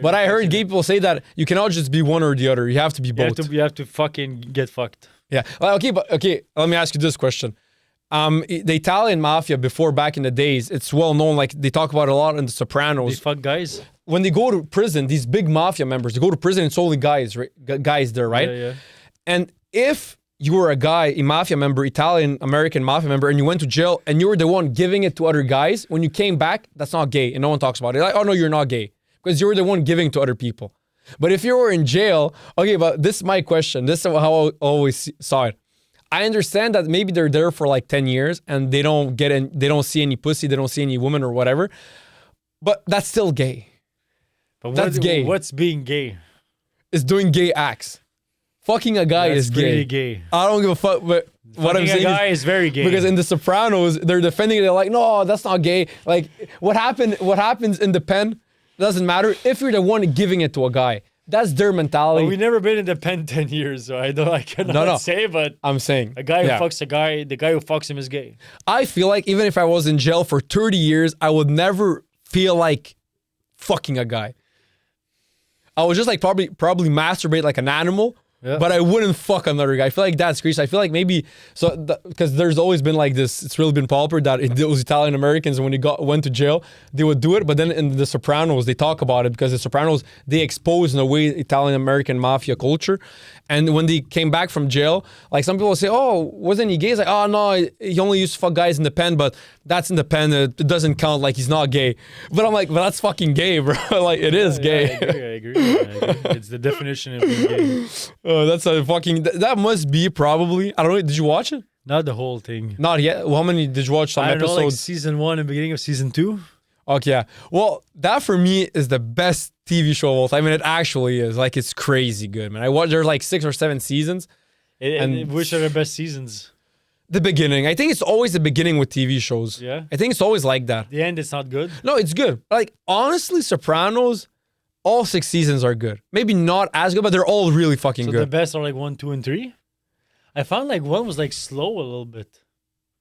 But I heard gay people say that you cannot just be one or the other. You have to be both. You have to fucking get fucked. Yeah. Well, okay. Let me ask you this question. The Italian mafia before, back in the days, it's well known. Like they talk about it a lot in The They Sopranos. fuck guys. When they go to prison, these big mafia members, they go to prison. It's only guys, right? Guys there, right? Yeah. And if you were a guy, a mafia member, Italian American mafia member, and you went to jail, and you were the one giving it to other guys, when you came back, that's not gay, and no one talks about it. Like, oh no, you're not gay because you were the one giving to other people. But if you were in jail, okay, but this is my question. This is how I always saw it. I understand that maybe they're there for like 10 years and they don't see any pussy, they don't see any woman or whatever, but that's still gay. But That's gay. What's being gay? It's doing gay acts. Fucking a guy That's is pretty gay. gay. I don't give a fuck, but what I'm Fucking saying a guy is is very gay. because in The Sopranos, they're defending it. They're like, no, that's not gay. Like what happens in the pen doesn't matter if you're the one giving it to a guy. That's their mentality. We've never been in the pen 10 years, so I cannot say, but I'm saying a guy who yeah. fucks a guy, the guy who fucks him is gay. I feel like even if I was in jail for 30 years, I would never feel like fucking a guy. I would just like probably masturbate like an animal, Yeah. but I wouldn't fuck another guy. I feel like that's crazy. I feel like maybe so because there's always been like this. It's really been popular that those Italian Americans when they went to jail, they would do it. But then in The Sopranos, they talk about it because The Sopranos they expose in a way Italian American mafia culture. And when they came back from jail, like some people say, "Oh, wasn't he gay?" It's like, "Oh no, he only used to fuck guys in the pen, but that's in the pen. It doesn't count. Like he's not gay." But I'm like, "But that's fucking gay, bro. Like it is gay." I agree. It's the definition of being gay. Oh, that's a fucking. That must be probably. I don't know. Did you watch it? Not the whole thing. Not yet. Well, how many did you watch? Some I don't know, like episodes. season 1 and beginning of season 2. Okay. Yeah. Well, that for me is the best TV show of all time. I mean, it actually is. Like, it's crazy good, man. I watched. There's like 6 or 7 seasons. And which are the best seasons? The beginning. I think it's always the beginning with TV shows. Yeah. I think it's always like that. The end, it's not good. No, it's good. Like honestly, Sopranos. All 6 seasons are good. Maybe not as good, but they're all really fucking So good. the best are like 1, 2, and 3. I found like 1 was like slow a little bit.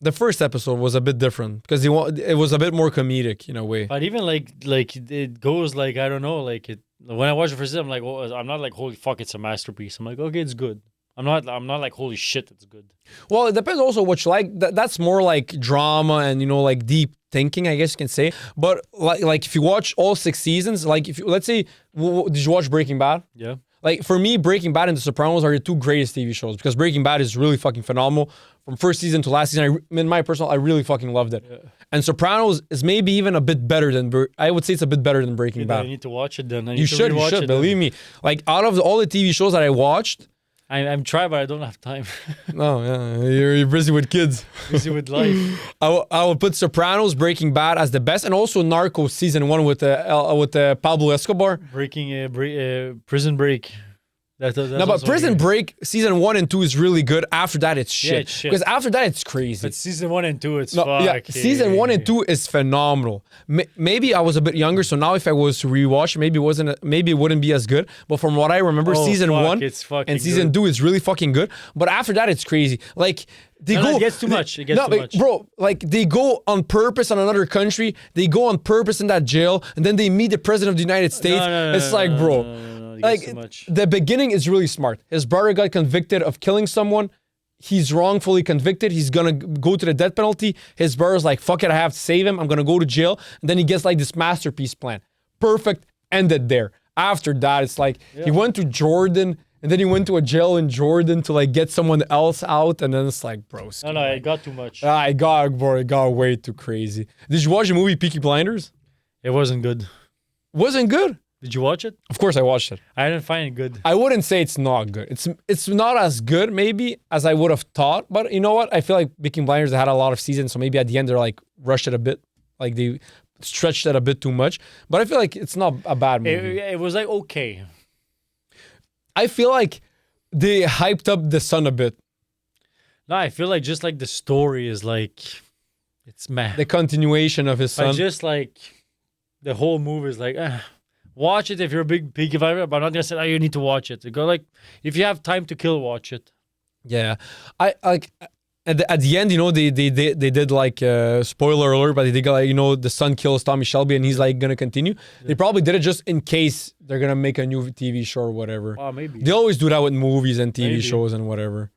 The first episode was a bit different because it was a bit more comedic in a way. But even like it goes like I don't know like it. When I watch it first, I'm like, oh, I'm not like holy fuck, it's a masterpiece. I'm like, okay, it's good. I'm not like holy shit, it's good. Well, it depends also what you like. That's more like drama and like deep thinking, I guess you can say. But like if you watch all 6 seasons, like if you, let's say, did you watch Breaking Bad? Yeah. Like for me, Breaking Bad and The Sopranos are the 2 greatest TV shows because Breaking Bad is really fucking phenomenal. From first season to last season, in my personal, I really fucking loved it. Yeah. And Sopranos is maybe even a bit better than, I would say it's a bit better than Breaking Bad. I need to watch it then. You should, believe me. Like out of all the TV shows that I watched, I'm trying, but I don't have time. no, yeah, you're busy with kids. Busy with life. I would put Sopranos, Breaking Bad as the best, and also Narcos season 1 with Pablo Escobar. Prison Break. That's No, but also Prison weird. Break season 1 and 2 is really good. After that, it's Yeah, shit. it's shit. Because after that, it's crazy. But season 1 and 2, it's No, yeah, fucking... season 1 and 2 is phenomenal. Maybe I was a bit younger, so now if I was to rewatch, maybe it wouldn't be as good. But from what I remember, Oh, season fuck, 1 it's fucking and season good. 2 is really fucking good. But after that, it's crazy. Like they No, go. it gets too much. It gets no, too but much. bro. Like they go on purpose on another country. They go on purpose in that jail, and then they meet the president of the United States. No, Like, bro. no, it gets Like too much. the beginning is really smart. His brother got convicted of killing someone. He's wrongfully convicted. He's gonna go to the death penalty. His brother's like, fuck it, I have to save him. I'm gonna go to jail. And then he gets like this masterpiece plan. Perfect. Ended there. After that, it's like he went to Jordan and then he went to a jail in Jordan to like get someone else out. And then it's like, bro. No, it got too much. It got way too crazy. Did you watch the movie Peaky Blinders? It wasn't good. Wasn't good. Did you watch it? Of course I watched it. I didn't find it good. I wouldn't say it's not good. It's not as good maybe as I would have thought. But you know what? I feel like Peaky Blinders had a lot of seasons, so maybe at the end they're like rushed it a bit, like they stretched it a bit too much. But I feel like it's not a bad movie. It was like okay. I feel like they hyped up the son a bit. No, I feel like just like the story is like, it's meh. The continuation of his But son. just like the whole movie is like, watch it if you're a big Peaky Blinders, but I'm not gonna say, you need to watch it. Go like, if you have time to kill, watch it. Yeah, I like at the end, you know, they did like spoiler alert, but they did like, you know, the son kills Tommy Shelby and he's like gonna continue. They probably did it just in case they're gonna make a new TV show or whatever. Oh, maybe. They always do that with movies and TV Maybe. shows and whatever.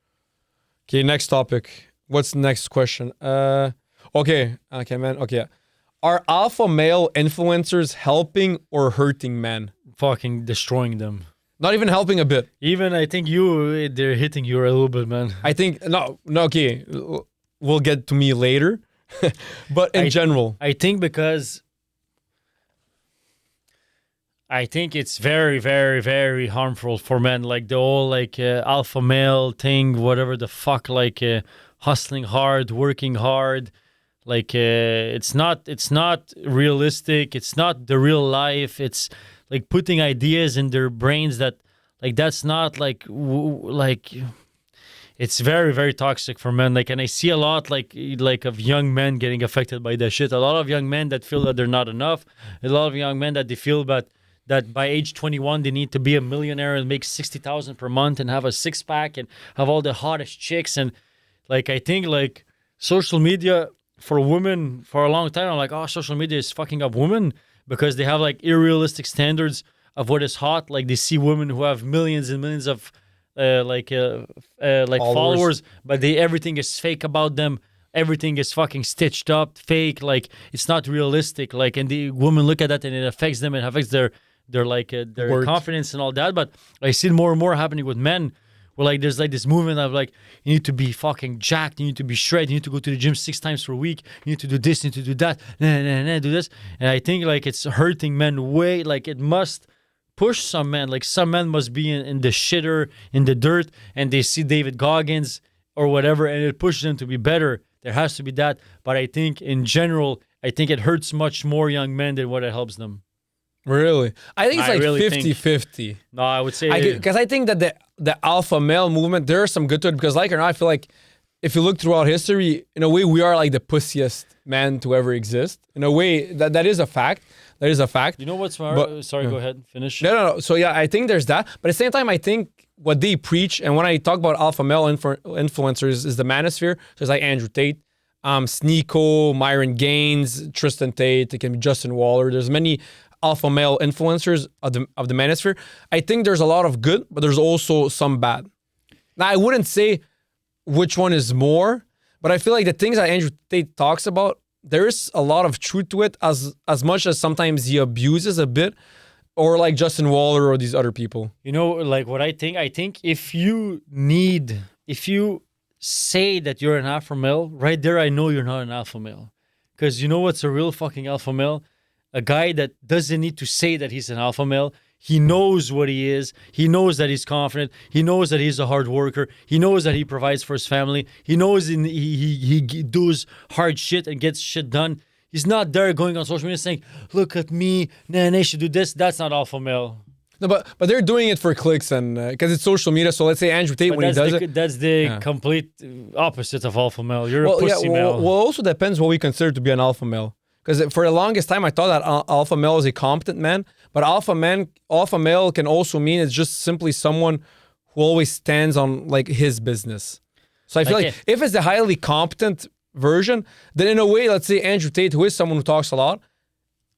Okay, next topic. What's the next question? Okay, man. Okay, are alpha male influencers helping or hurting men? Fucking destroying them. Not even helping a bit. Even I think they're hitting you a little bit, man. I think no. Okay, we'll get to me later. But in general, I think because I think it's very, very, very harmful for men. Like the whole like alpha male thing, whatever the fuck, like hustling hard, working hard. Like it's not realistic. It's not the real life. It's like putting ideas in their brains that like that's not like like. It's very, very toxic for men. Like, and I see a lot like of young men getting affected by that shit. A lot of young men that feel that they're not enough. A lot of young men that they feel that by age 21 they need to be a millionaire and make 60,000 per month and have a six pack and have all the hottest chicks. And like I think like social media for women for a long time, I'm like, oh, social media is fucking up women because they have like irrealistic standards of what is hot. Like they see women who have millions and millions of followers, but everything is fake about them. Everything is fucking stitched up, fake. Like it's not realistic. Like, and the women look at that and it affects them. It affects their confidence and all that. But I see more and more happening with men. Where like there's like this movement of like you need to be fucking jacked, you need to be shredded, you need to go to the gym 6 times per week, you need to do this, you need to do that, do this. And I think like it's hurting men way. Like it must push some men. Like some men must be in the shitter, in the dirt, and they see David Goggins or whatever, and it pushes them to be better. There has to be that. But I think in general, I think it hurts much more young men than what it helps them. really, I think it's I like really 50-50. No, I would say Because I think that the alpha male movement, there is some good to it. Because like or not, I feel like if you look throughout history, in a way, we are like the pussiest man to ever exist. In a way, that is a fact. That is a fact. You know what's smart? But- Sorry, go ahead. Finish. No. So yeah, I think there's that. But at the same time, I think what they preach, and when I talk about alpha male influencers, is the manosphere. So it's like Andrew Tate, Sneeko, Myron Gaines, Tristan Tate. It can be Justin Waller. There's many alpha male influencers of the manosphere. I think there's a lot of good, but there's also some bad. Now, I wouldn't say which one is more, but I feel like the things that Andrew Tate talks about, there is a lot of truth to it, as much as sometimes he abuses a bit, or like Justin Waller or these other people. You know, like what I think if you say that you're an alpha male, right there, I know you're not an alpha male. Because you know what's a real fucking alpha male? A guy that doesn't need to say that he's an alpha male. He knows what he is. He knows that he's confident. He knows that he's a hard worker. He knows that he provides for his family. He knows he does hard shit and gets shit done. He's not there going on social media saying, look at me, nah, I should do this. That's not alpha male. No, but they're doing it for clicks and because it's social media. So let's say Andrew Tate But when he does it. that's the complete opposite of alpha male. You're a pussy male. Well, also depends what we consider to be an alpha male. Because for the longest time, I thought that alpha male is a competent man, but alpha male can also mean it's just simply someone who always stands on like his business. So I feel like if it's the highly competent version, then in a way, let's say Andrew Tate, who is someone who talks a lot,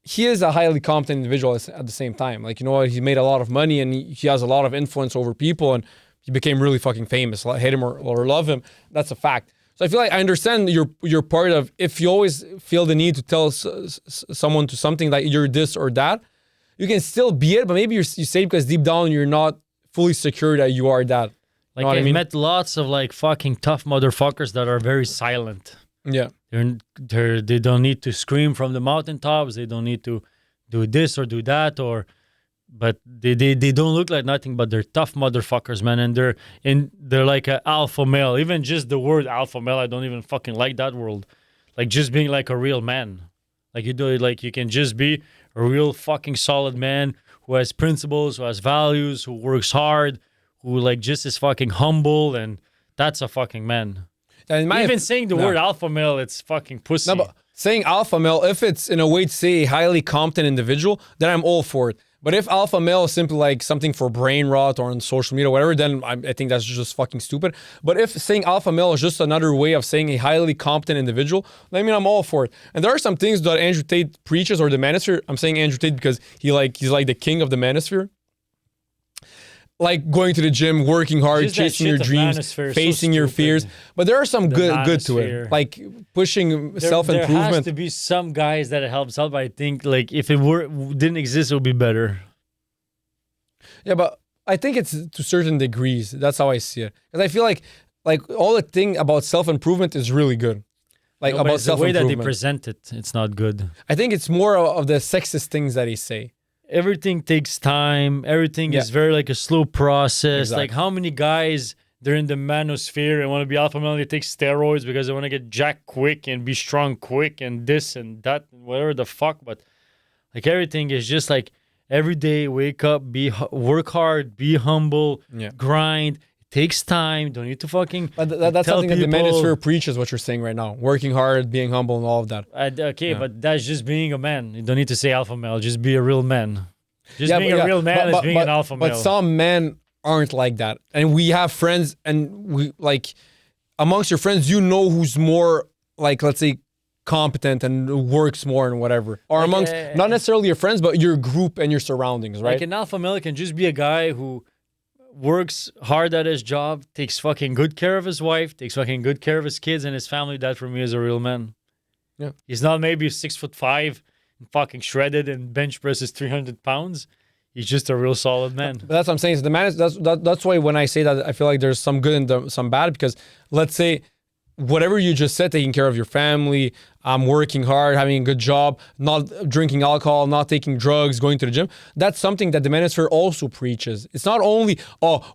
he is a highly competent individual at the same time. Like, you know what, he made a lot of money and he has a lot of influence over people and he became really fucking famous. Hate him or love him, that's a fact. So I feel like I understand your part of if you always feel the need to tell someone to something like you're this or that, you can still be it, but maybe you say it because deep down you're not fully secure that you are that. Like, know what I've I mean? met lots of like fucking tough motherfuckers that are very silent. Yeah. They don't need to scream from the mountaintops. They don't need to do this or do that, but they don't look like nothing, but they're tough motherfuckers, man. And they're like an alpha male. Even just the word alpha male, I don't even fucking like that word. Like just being like a real man. Like you can just be a real fucking solid man who has principles, who has values, who works hard, who like just is fucking humble, and that's a fucking man. And even saying the word alpha male, it's fucking pussy. No, but saying alpha male, if it's in a way to say a highly competent individual, then I'm all for it. But if alpha male is simply like something for brain rot or on social media or whatever, then I think that's just fucking stupid. But if saying alpha male is just another way of saying a highly competent individual, I mean, I'm all for it. And there are some things that Andrew Tate preaches or the manosphere. I'm saying Andrew Tate because he's like the king of the manosphere. Like going to the gym, working hard, Just chasing your dreams, facing your fears. But there are some good to it. Like pushing self-improvement. There has to be some guys that it helps out, but I think like if it didn't exist, it would be better. Yeah, but I think it's to certain degrees. That's how I see it. Because I feel like all the thing about self-improvement is really good. Like No, but about it's the way self-improvement. that they present it, it's not good. I think it's more of the sexist things that they say. Everything takes time. Everything is very like a slow process. Exactly. Like how many guys they're in the manosphere and want to be alpha male, they take steroids because they want to get jacked quick and be strong quick and this and that and whatever the fuck. But like everything is just like every day, wake up, work hard, be humble, grind. It takes time. Don't need to fucking. But that's tell something that the people- manosphere preaches. What you're saying right now, working hard, being humble, and all of that. But that's just being a man. You don't need to say alpha male. Just be a real man. Just being a real man is being an alpha male. But some men aren't like that, and we have friends, and we like amongst your friends, you know who's more like, let's say, competent and works more and whatever, or Like, amongst not necessarily your friends, but your group and your surroundings, right? Like an alpha male can just be a guy who works hard at his job, takes fucking good care of his wife, takes fucking good care of his kids and his family. That for me is a real man. Yeah. He's not maybe 6'5" and fucking shredded and bench presses 300 pounds. He's just a real solid man. But that's what I'm saying. So the man that's why when I say that, I feel like there's some good and some bad, because let's say whatever you just said, taking care of your family, working hard, having a good job, not drinking alcohol, not taking drugs, going to the gym, that's something that the manosphere also preaches. It's not only,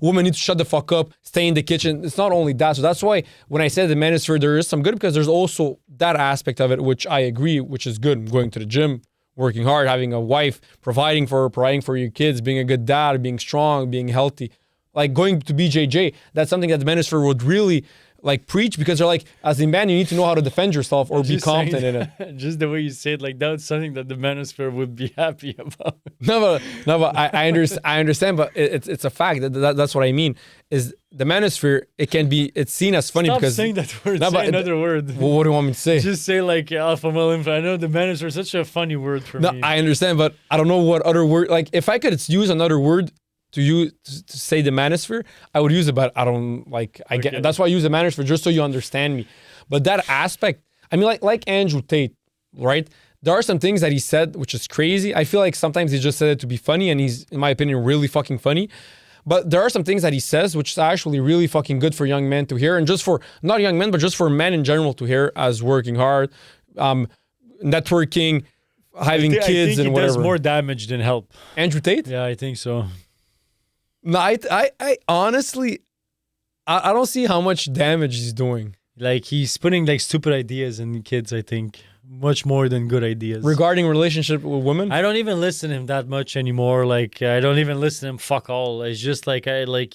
women need to shut the fuck up, stay in the kitchen. It's not only that. So that's why when I said the manosphere, there is some good, because there's also that aspect of it, which I agree, which is good. Going to the gym, working hard, having a wife, providing for your kids, being a good dad, being strong, being healthy. Like going to BJJ, that's something that the manosphere would really like preach, because they're like, as a man, you need to know how to defend yourself or be competent in it. Just the way you say it, like that's something that the manosphere would be happy about. No, but I understand, but it's a fact. That's what I mean. Is the manosphere, it's seen as funny. Stop because saying that word. No, Say but another word. Well, what do you want me to say? Just say like alpha male infant. I know the manosphere is such a funny word for No, me. I understand, but I don't know what other word. Like, if I could use another word to say the manosphere, I would use it, but I don't like. I get that's why I use the manosphere, just so you understand me. But that aspect, I mean, like Andrew Tate, right? There are some things that he said which is crazy. I feel like sometimes he just said it to be funny, and he's, in my opinion, really fucking funny. But there are some things that he says which is actually really fucking good for young men to hear, and just for not young men, but just for men in general to hear, as working hard, networking, having kids, and whatever. He does more damage than help. Andrew Tate? Yeah, I think so. No, I honestly, I don't see how much damage he's doing. Like he's putting like stupid ideas in kids, I think. much more than good ideas. Regarding relationship with women, I don't even listen to him that much anymore. Like I don't even listen to him. Fuck all. It's just like I like.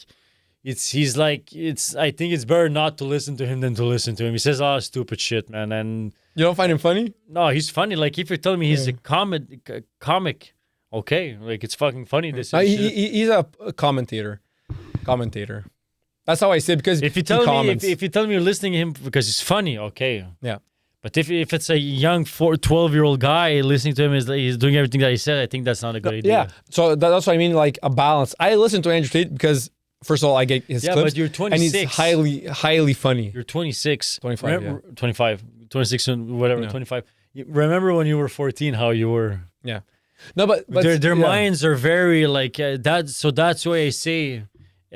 He's like I think it's better not to listen to him than to listen to him. He says a lot of stupid shit, man. And you don't find him funny? no, he's funny. Like if you're telling me he's a comic, okay, like it's fucking funny. This is shit. He's a commentator. That's how I say it, because If you tell me if you tell me you're listening to him because he's funny, okay. Yeah. But if it's a young 12-year-old guy listening to him, he's doing everything that he said, I think that's not a good idea. Yeah. So that's what I mean, like a balance. I listen to Andrew Tate because, first of all, I get his clips. But you're 26. And he's highly funny. You're 26. 25, Remember, 25. 26 and whatever, Yeah. 25. Remember when you were 14, how you were... Yeah. No, but their yeah. minds are very like that. So that's why I say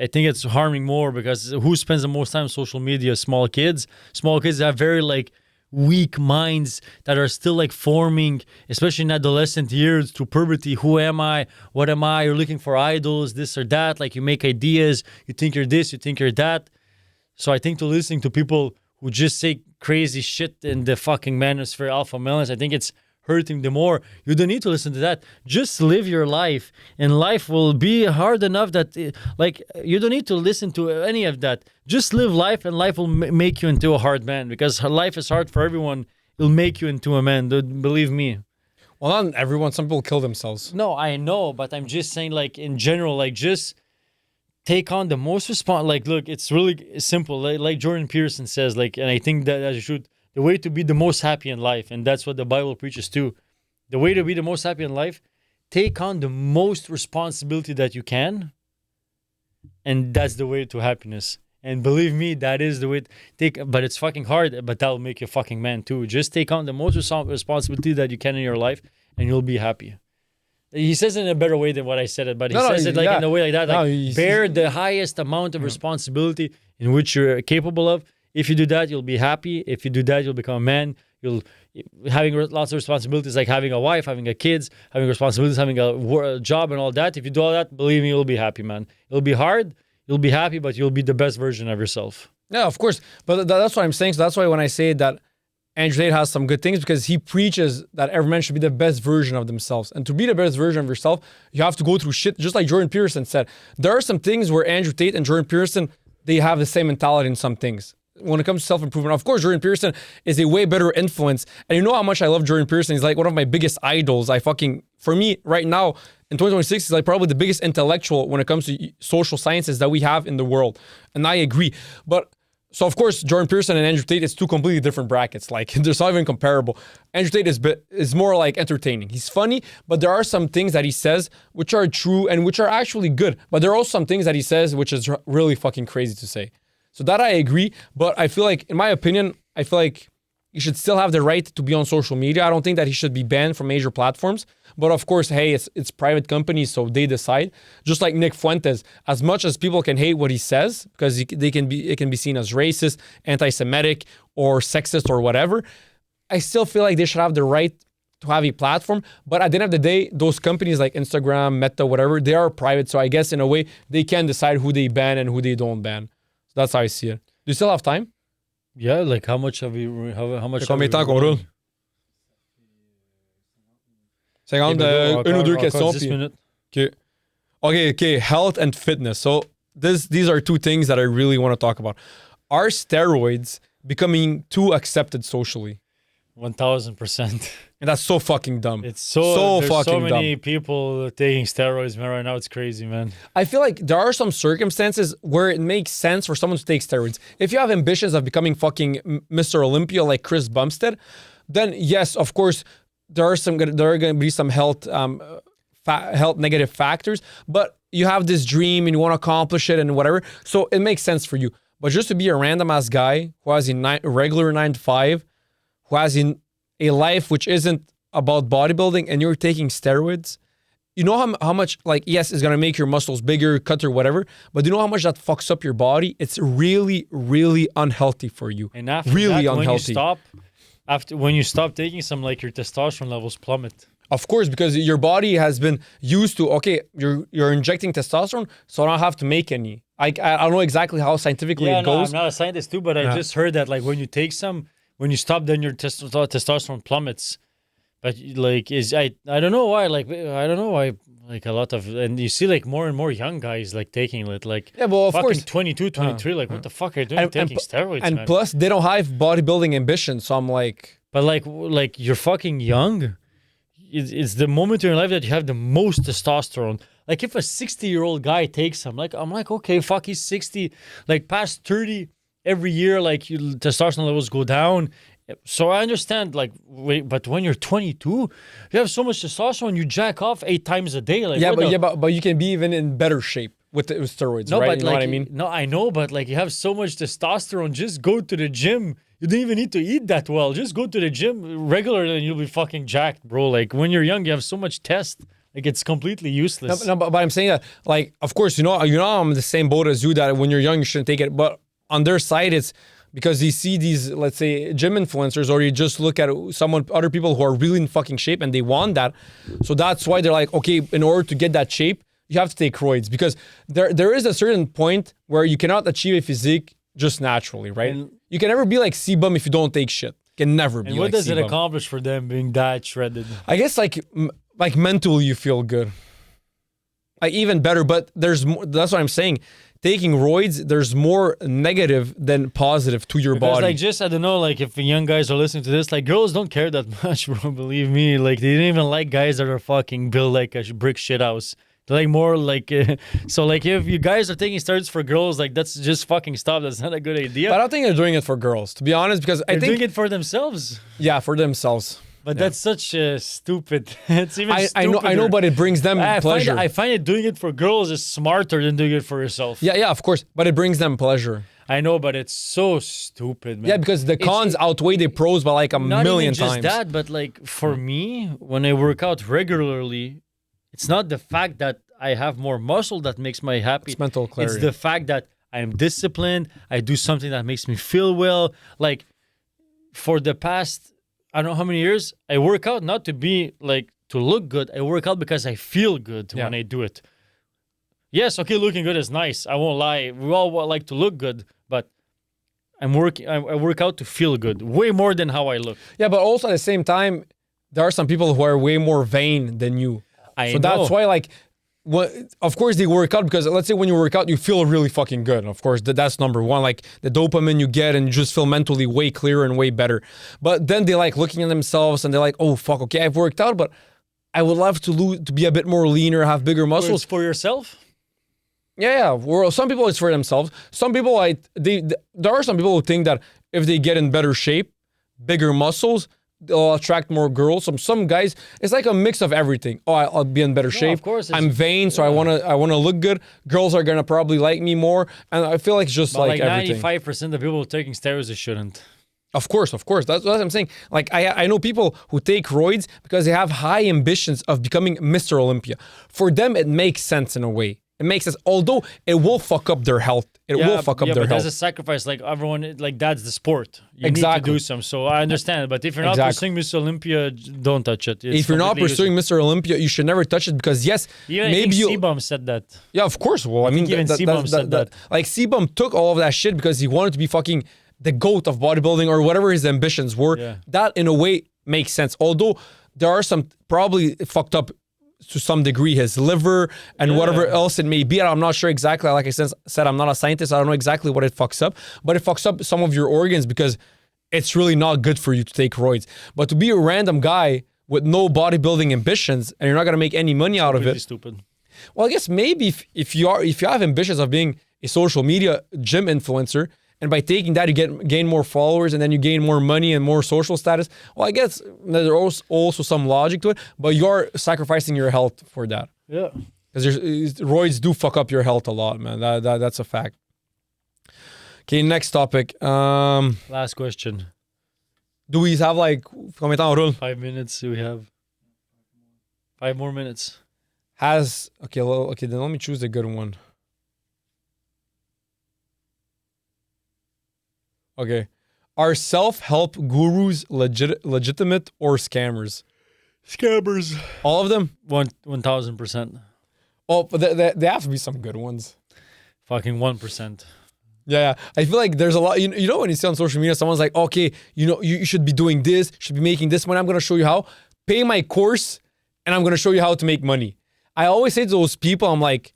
I think it's harming more, because who spends the most time on social media? Small kids. Small kids have very like weak minds that are still like forming, especially in adolescent years through puberty. Who am I? What am I? You're looking for idols, this or that. Like you make ideas. You think you're this. You think you're that. So I think to listening to people who just say crazy shit in the fucking manosphere, alpha males, I think it's hurting them more. You don't need to listen to that. Just live your life, and life will be hard enough that like you don't need to listen to any of that. Just live life, and life will make you into a hard man, because life is hard for everyone. It'll make you into a man, believe me. Well, not everyone. Some people kill themselves. No, I know, but I'm just saying, like in general, like just take on the most like look, it's really simple. Like Jordan Peterson says, like, and I think that you should. The way to be the most happy in life, and that's what the Bible preaches too. The way to be the most happy in life, take on the most responsibility that you can, and that's the way to happiness. And believe me, that is the way. But it's fucking hard, but that'll make you a fucking man too. Just take on the most responsibility that you can in your life, and you'll be happy. He says it in a better way than what I said it, but he says it like in a way like that. Like bear the highest amount of responsibility in which you're capable of. If you do that, you'll be happy. If you do that, you'll become a man. Having lots of responsibilities, like having a wife, having a kids, having responsibilities, having a job and all that. If you do all that, believe me, you'll be happy, man. It'll be hard. You'll be happy, but you'll be the best version of yourself. Yeah, of course. But that's what I'm saying. So that's why when I say that Andrew Tate has some good things, because he preaches that every man should be the best version of themselves. And to be the best version of yourself, you have to go through shit. Just like Jordan Peterson said, there are some things where Andrew Tate and Jordan Peterson, they have the same mentality in some things. When it comes to self-improvement, of course, Jordan Peterson is a way better influence. And you know how much I love Jordan Peterson. He's like one of my biggest idols. For me, right now, in 2026, he's like probably the biggest intellectual when it comes to social sciences that we have in the world. And I agree. But so, of course, Jordan Peterson and Andrew Tate, it's two completely different brackets. Like, they're not even comparable. Andrew Tate is more like entertaining. He's funny, but there are some things that he says which are true and which are actually good. But there are also some things that he says which is really fucking crazy to say. So that I agree, but I feel like, in my opinion, I feel like you should still have the right to be on social media. I don't think that he should be banned from major platforms. But of course, hey, it's private companies, so they decide. Just like Nick Fuentes, as much as people can hate what he says, because it can be seen as racist, anti-Semitic, or sexist, or whatever, I still feel like they should have the right to have a platform. But at the end of the day, those companies like Instagram, Meta, whatever, they are private. So I guess in a way, they can decide who they ban and who they don't ban. So that's how I see it. Do you still have time? Yeah, like how much have you? How much? Combien de temps qu'on roule? 50, une ou deux questions. Okay, health and fitness. So these are two things that I really want to talk about. Are steroids becoming too accepted socially? 1000%. And that's so fucking dumb. It's so fucking so many dumb. people taking steroids, man. Right now, it's crazy, man. I feel like there are some circumstances where it makes sense for someone to take steroids. If you have ambitions of becoming fucking Mr. Olympia like Chris Bumstead, then yes, of course, there are going to be some health negative factors. But you have this dream and you want to accomplish it and whatever, so it makes sense for you. But just to be a random ass guy who has a regular 9 to 5, who has a life which isn't about bodybuilding, and you're taking steroids, you know how much, like, yes, it's going to make your muscles bigger, cut or whatever, but you know how much that fucks up your body? It's really, really unhealthy for you. And after really that, unhealthy. When you stop taking some, like, your testosterone levels plummet. Of course, because your body has been used to, okay, you're injecting testosterone, so I don't have to make any. I don't know exactly how scientifically it goes. I'm not a scientist too, but I just heard that, like, when you take some, when you stop, then your testosterone plummets. But like, I don't know why. Like, I don't know why. Like a lot of, and you see like more and more young guys like taking it. Like, Yeah, well, of fucking course. 22, 23. Like, what the fuck are you doing taking steroids, And man? plus, they don't have bodybuilding ambition. So I'm like, But like you're fucking young. It's the moment in your life that you have the most testosterone. Like if a 60-year-old guy takes some, like I'm like, okay, fuck, he's 60. Like past 30, every year, like testosterone levels go down. So I understand, like, but when you're 22, you have so much testosterone, you jack off 8 times a day. Like, but you can be even in better shape with steroids, right? but You know like, what I mean? No, I know, but like you have so much testosterone, just go to the gym. You don't even need to eat that well. Just go to the gym regularly and you'll be fucking jacked, bro. Like when you're young, you have so much test. Like it's completely useless. No, but I'm saying that, like, of course, I'm in the same boat as you that when you're young, you shouldn't take it. But on their side, it's because you see these, let's say, gym influencers, or you just look at other people who are really in fucking shape and they want that. So that's why they're like, okay, in order to get that shape, you have to take roids, because there is a certain point where you cannot achieve a physique just naturally, right? You can never be like C-bum if you don't take shit. You can never be like C-bum. And what does it accomplish for them being that shredded? I guess like mentally you feel good. Like even better, but there's more, that's what I'm saying. Taking roids, there's more negative than positive to your body. Like just, I don't know, like if young guys are listening to this, like girls don't care that much, bro, believe me. Like they don't even like guys that are fucking built like a brick shit house. They're like more like, so like if you guys are taking steroids for girls, like that's just fucking stop. That's not a good idea. But I don't think they're doing it for girls, to be honest, because They're I think doing it for themselves. Yeah, for themselves. But that's such a stupid. It's even stupider. I know, but it brings them pleasure. I find it doing it for girls is smarter than doing it for yourself. Yeah, of course, but it brings them pleasure. I know, but it's so stupid, man. Yeah, because the cons outweigh the pros by like a million times. Not even just that, but like for me, when I work out regularly, it's not the fact that I have more muscle that makes me happy. It's mental clarity. It's the fact that I am disciplined. I do something that makes me feel well. Like for the past, I don't know how many years, I work out not to be like to look good. I work out because I feel good when I do it. Yes, okay, looking good is nice. I won't lie. We all like to look good, but I work out to feel good, way more than how I look. Yeah, but also at the same time, there are some people who are way more vain than you. So that's why, like, of course they work out, because let's say when you work out, you feel really fucking good. Of course, that's number one. Like the dopamine you get, and you just feel mentally way clearer and way better. But then they like looking at themselves and they're like, oh fuck, okay, I've worked out, but I would love to be a bit more leaner, have bigger muscles. For yourself? Yeah. Well, some people it's for themselves. Some people there are some people who think that if they get in better shape, bigger muscles, they'll attract more girls. Some guys, it's like a mix of everything. Oh, I'll be in better shape. Of course, I'm vain, so I wanna look good. Girls are gonna probably like me more, and I feel like it's just like everything. 95% of people taking steroids, they shouldn't. Of course. That's what I'm saying. Like I know people who take roids because they have high ambitions of becoming Mr. Olympia. For them, it makes sense in a way. It makes sense, although it will fuck up their health. It will fuck up their health. There's a sacrifice. Like everyone, like that's the sport. You need to do some. So I understand. But if you're not pursuing Mr. Olympia, don't touch it. If you're not pursuing Mr. Olympia, you should never touch it, because maybe C-Bum said that. Yeah, of course. Well, I mean, even C-Bum said that. Like C-Bum took all of that shit because he wanted to be fucking the GOAT of bodybuilding, or whatever his ambitions were. Yeah. That in a way makes sense. Although there are some probably fucked up to some degree his liver and whatever else it may be. I'm not sure exactly. Like I said, I'm not a scientist. I don't know exactly what it fucks up, but it fucks up some of your organs because it's really not good for you to take roids. But to be a random guy with no bodybuilding ambitions and you're not gonna make any money out of it. Stupid. Well, I guess maybe if you have ambitions of being a social media gym influencer, and by taking that, you gain more followers, and then you gain more money and more social status. Well, I guess there's also some logic to it, but you're sacrificing your health for that. Yeah. Because roids do fuck up your health a lot, man. That's a fact. Okay, next topic. Last question. Do we have like 5 minutes? Do we have 5 more minutes? Okay, then let me choose the good one. Okay. Are self-help gurus legitimate or scammers? Scammers. All of them? 1,000%. Oh, but there have to be some good ones. Fucking 1%. Yeah, I feel like there's a lot. You know, when you see on social media, someone's like, okay, you know, you should be doing this, should be making this money. I'm gonna show you how. Pay my course, and I'm gonna show you how to make money. I always say to those people, I'm like,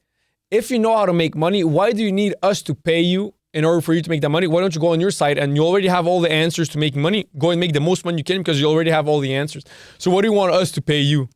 if you know how to make money, why do you need us to pay you in order for you to make that money? Why don't you go on your side and you already have all the answers to making money? Go and make the most money you can because you already have all the answers. So what do you want us to pay you?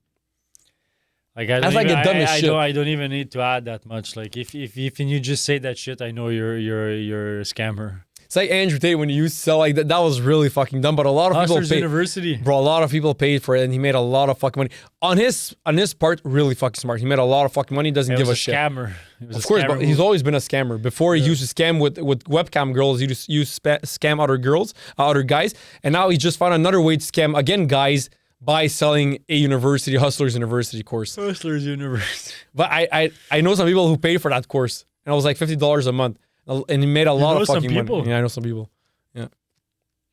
Like That's like the dumbest shit. I don't even need to add that much. Like if you just say that shit, I know you're a scammer. It's like Andrew Tate when he used to sell like that. That was really fucking dumb. But a lot of people Hustlers paid. University. Bro, a lot of people paid for it, and he made a lot of fucking money. On his part, really fucking smart. He made a lot of fucking money. Doesn't It give was a shit. Scammer. It was Of a course, scammer but he's move. always been a scammer. Before he used to scam with webcam girls, he used to scam other girls, other guys, and now he just found another way to scam again guys by selling a Hustlers University course. Hustlers University. But I know some people who paid for that course, and it was like $50 a month, and he made a lot know of some fucking people? money. Yeah, I know some people.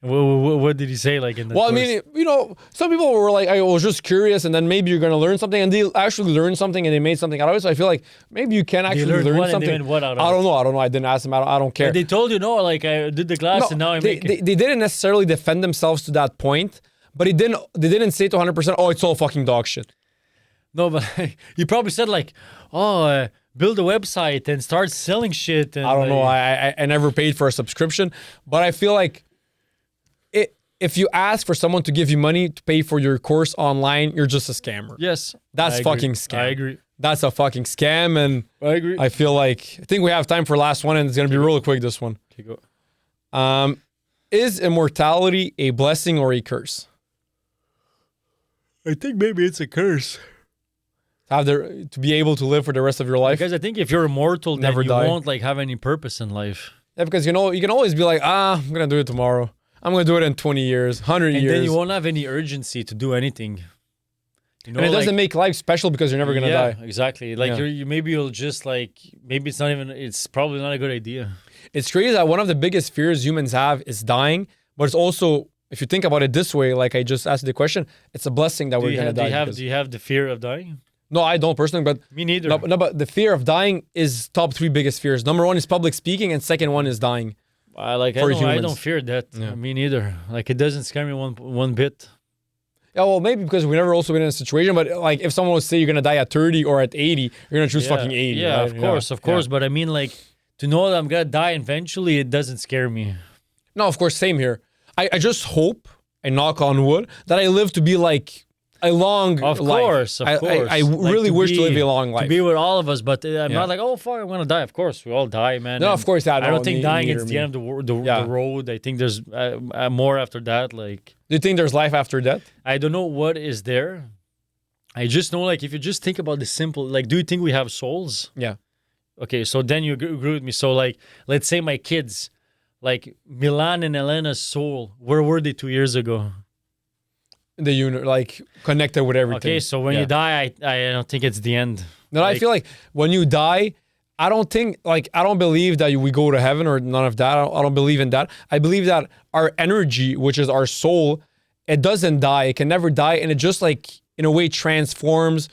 What did he say like in the Well, I mean, you know, some people were like, I was just curious, and then maybe you're gonna learn something, and they actually learned something, and they made something out of it. So I feel like maybe you can actually learned learn what and something. they made what out of I it? don't know. I didn't ask them. I don't care. they told you no, like I did the class and now I make it. They didn't necessarily defend themselves to that point, but they didn't say to 100%, oh, it's all fucking dog shit. No, but you probably said like, oh, build a website and start selling shit. And I don't know. like- I never paid for a subscription, but I feel like if you ask for someone to give you money to pay for your course online, you're just a scammer. Yes, That's I agree. fucking scam. I agree. That's a fucking scam, and I agree. I feel like I think we have time for last one, and it's gonna be real quick. This one. Okay, go. Is immortality a blessing or a curse? I think maybe it's a curse. To be able to live for the rest of your life? Because I think if you're immortal, then Never you die. won't like have any purpose in life. Yeah, because you know you can always be like, I'm gonna do it tomorrow. I'm gonna do it in 20 years, 100 And years. then you won't have any urgency to do anything. You know, and it like, doesn't make life special because you're never gonna die. Exactly. Like Yeah. maybe you'll just like maybe it's probably not a good idea. It's crazy that one of the biggest fears humans have is dying, but it's also, if you think about it this way, like I just asked the question, it's a blessing that we're gonna die. Do you have the fear of dying? No, I don't personally, but Me neither. no, but the fear of dying is top 3 biggest fears. Number 1 is public speaking, and second one is dying. I for don't humans. fear that. Yeah. Me neither. Like it doesn't scare me one bit. Yeah, well, maybe because we've never also been in a situation, but like if someone would say you're gonna die at 30 or at 80, you're gonna choose fucking 80. Yeah, right? of course. But I mean, like to know that I'm gonna die eventually, it doesn't scare me. No, of course, same here. I just hope, I knock on wood, that I live to be like a long Of life. course. I Like, really wish to live a long life. To be with all of us, but I'm Yeah. not like, oh fuck, I'm gonna die. Of course, we all die, man. No, And of course, yeah, I no, don't think dying neither is me. the end of the Yeah. road. I think there's more after that. Like Do you think there's life after death? I don't know what is there. I just know, like, if you just think about the simple, like, do you think we have souls? Yeah. Okay, so then you agree with me. So, like, let's say my kids, like Milan and Elena's soul, where were they 2 years ago? The unit, like connected with everything. Okay, so when Yeah. you die, I don't think it's the end. No, I like- feel like when you die, I don't believe that we go to heaven or none of that. I don't believe in that. I believe that our energy, which is our soul, it doesn't die. It can never die. And it just like, in a way, transforms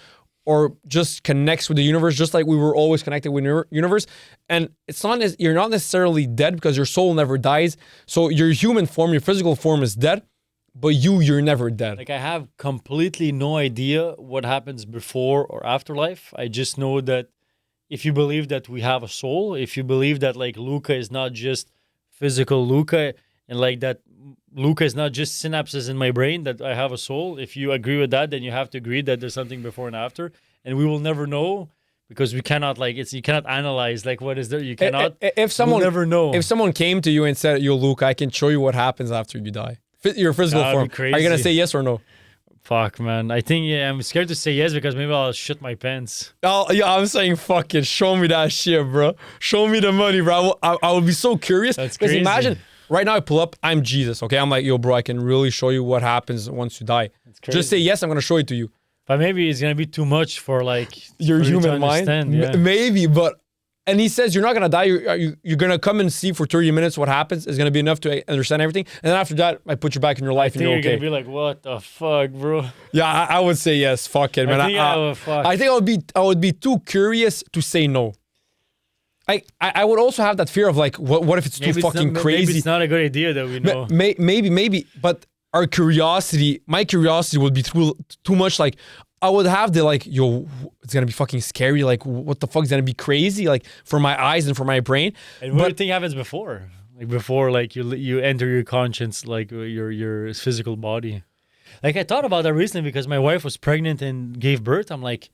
or just connects with the universe, just like we were always connected with the universe. And it's not, you're not necessarily dead because your soul never dies. So your human form, your physical form is dead, but you're never dead. Like I have completely no idea what happens before or after life. I just know that if you believe that we have a soul, if you believe that like Luka is not just physical Luka and like that Luka is not just synapses in my brain, that I have a soul. If you agree with that, then you have to agree that there's something before and after. And we will never know because we cannot you cannot analyze like what is there. You cannot. If someone we'll never know. If someone came to you and said, "Yo, Luke, I can show you what happens after you die," your physical That'd form, be are you gonna crazy. say yes or no? Fuck, man. I think I'm scared to say yes because maybe I'll shit my pants. Oh, yeah, I'm saying fuck it. Show me that shit, bro. Show me the money, bro. I would be so curious. That's Because crazy. imagine right now I pull up, I'm Jesus. Okay, I'm like, yo, bro, I can really show you what happens once you die. crazy. Just say yes. I'm gonna show it to you. But maybe it's gonna be too much for like Your for you to human mind, understand, yeah. maybe, but. And he says you're not gonna die. You're gonna come and see for 30 minutes what happens. It's gonna be enough to understand everything. And then after that, I put you back in your life I and think you're you're okay. gonna be like, what the fuck, bro? Yeah, I would say yes. Fuck it, man. I think I would fuck. I think I would be too curious to say no. I would also have that fear of like, what if it's too fucking crazy? Maybe it's not a good idea that we know. Maybe, but my curiosity would be too much. Like, I would have the like, yo, it's gonna be fucking scary. Like, what the fuck is gonna be crazy? Like, for my eyes and for my brain. And what do you think happens before? Like before, like you enter your conscience, like your physical body. Like I thought about that recently because my wife was pregnant and gave birth. I'm like,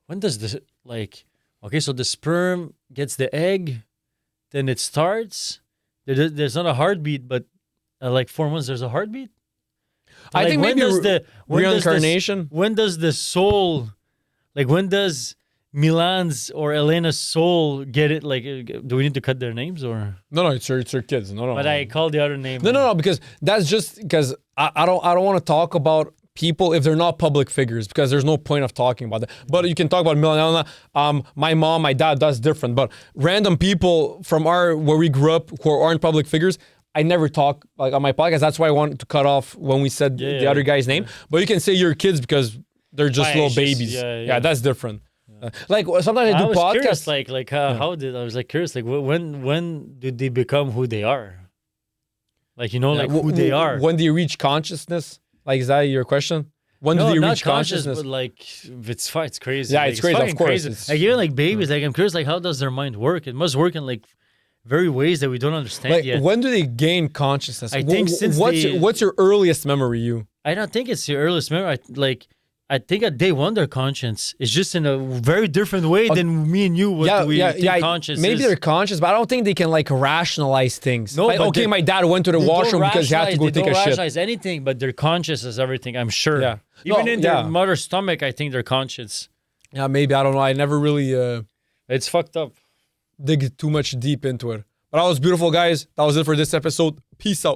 when does this like? Okay, so the sperm gets the egg, then it starts. There's not a heartbeat, but like 4 months there's a heartbeat. I Like, think maybe reincarnation. When does the soul, like when does Milan's or Elena's soul get it? Like, do we need to cut their names or? No, it's your kids. No. But I called the other name. No, because that's just because I don't want to talk about people if they're not public figures because there's no point of talking about that. But you can talk about Milan, Elena. My mom, my dad, that's different. But random people from where we grew up who aren't public figures, I never talk like on my podcast. That's why I wanted to cut off when we said the other guy's name. But you can say your kids because they're just little babies. Yeah, that's different. Like sometimes I do podcasts. Curious, how did I was like curious, like when did they become who they are? Like like who they are. When do you reach consciousness? Like is that your question? When do you reach consciousness? But like it's fine, it's crazy. Yeah, like, it's crazy. Of course, crazy. Like even like babies. Like I'm curious, like how does their mind work? It must work in like very ways that we don't understand like, yet. When do they gain consciousness? I think since what's your earliest memory? I don't think it's your earliest memory. I think at day one, their conscience is just in a very different way than me and you. Conscious maybe they're conscious, but I don't think they can like rationalize things. No, like, okay, my dad went to the washroom because he had to go take a shit. They don't rationalize anything, but they're conscious as everything, I'm sure. Yeah. Even in their mother's stomach, I think they're conscious. Yeah, maybe. I don't know. I never really it's fucked up. dig too much deep into it. But that was beautiful, guys. That was it for this episode. Peace out.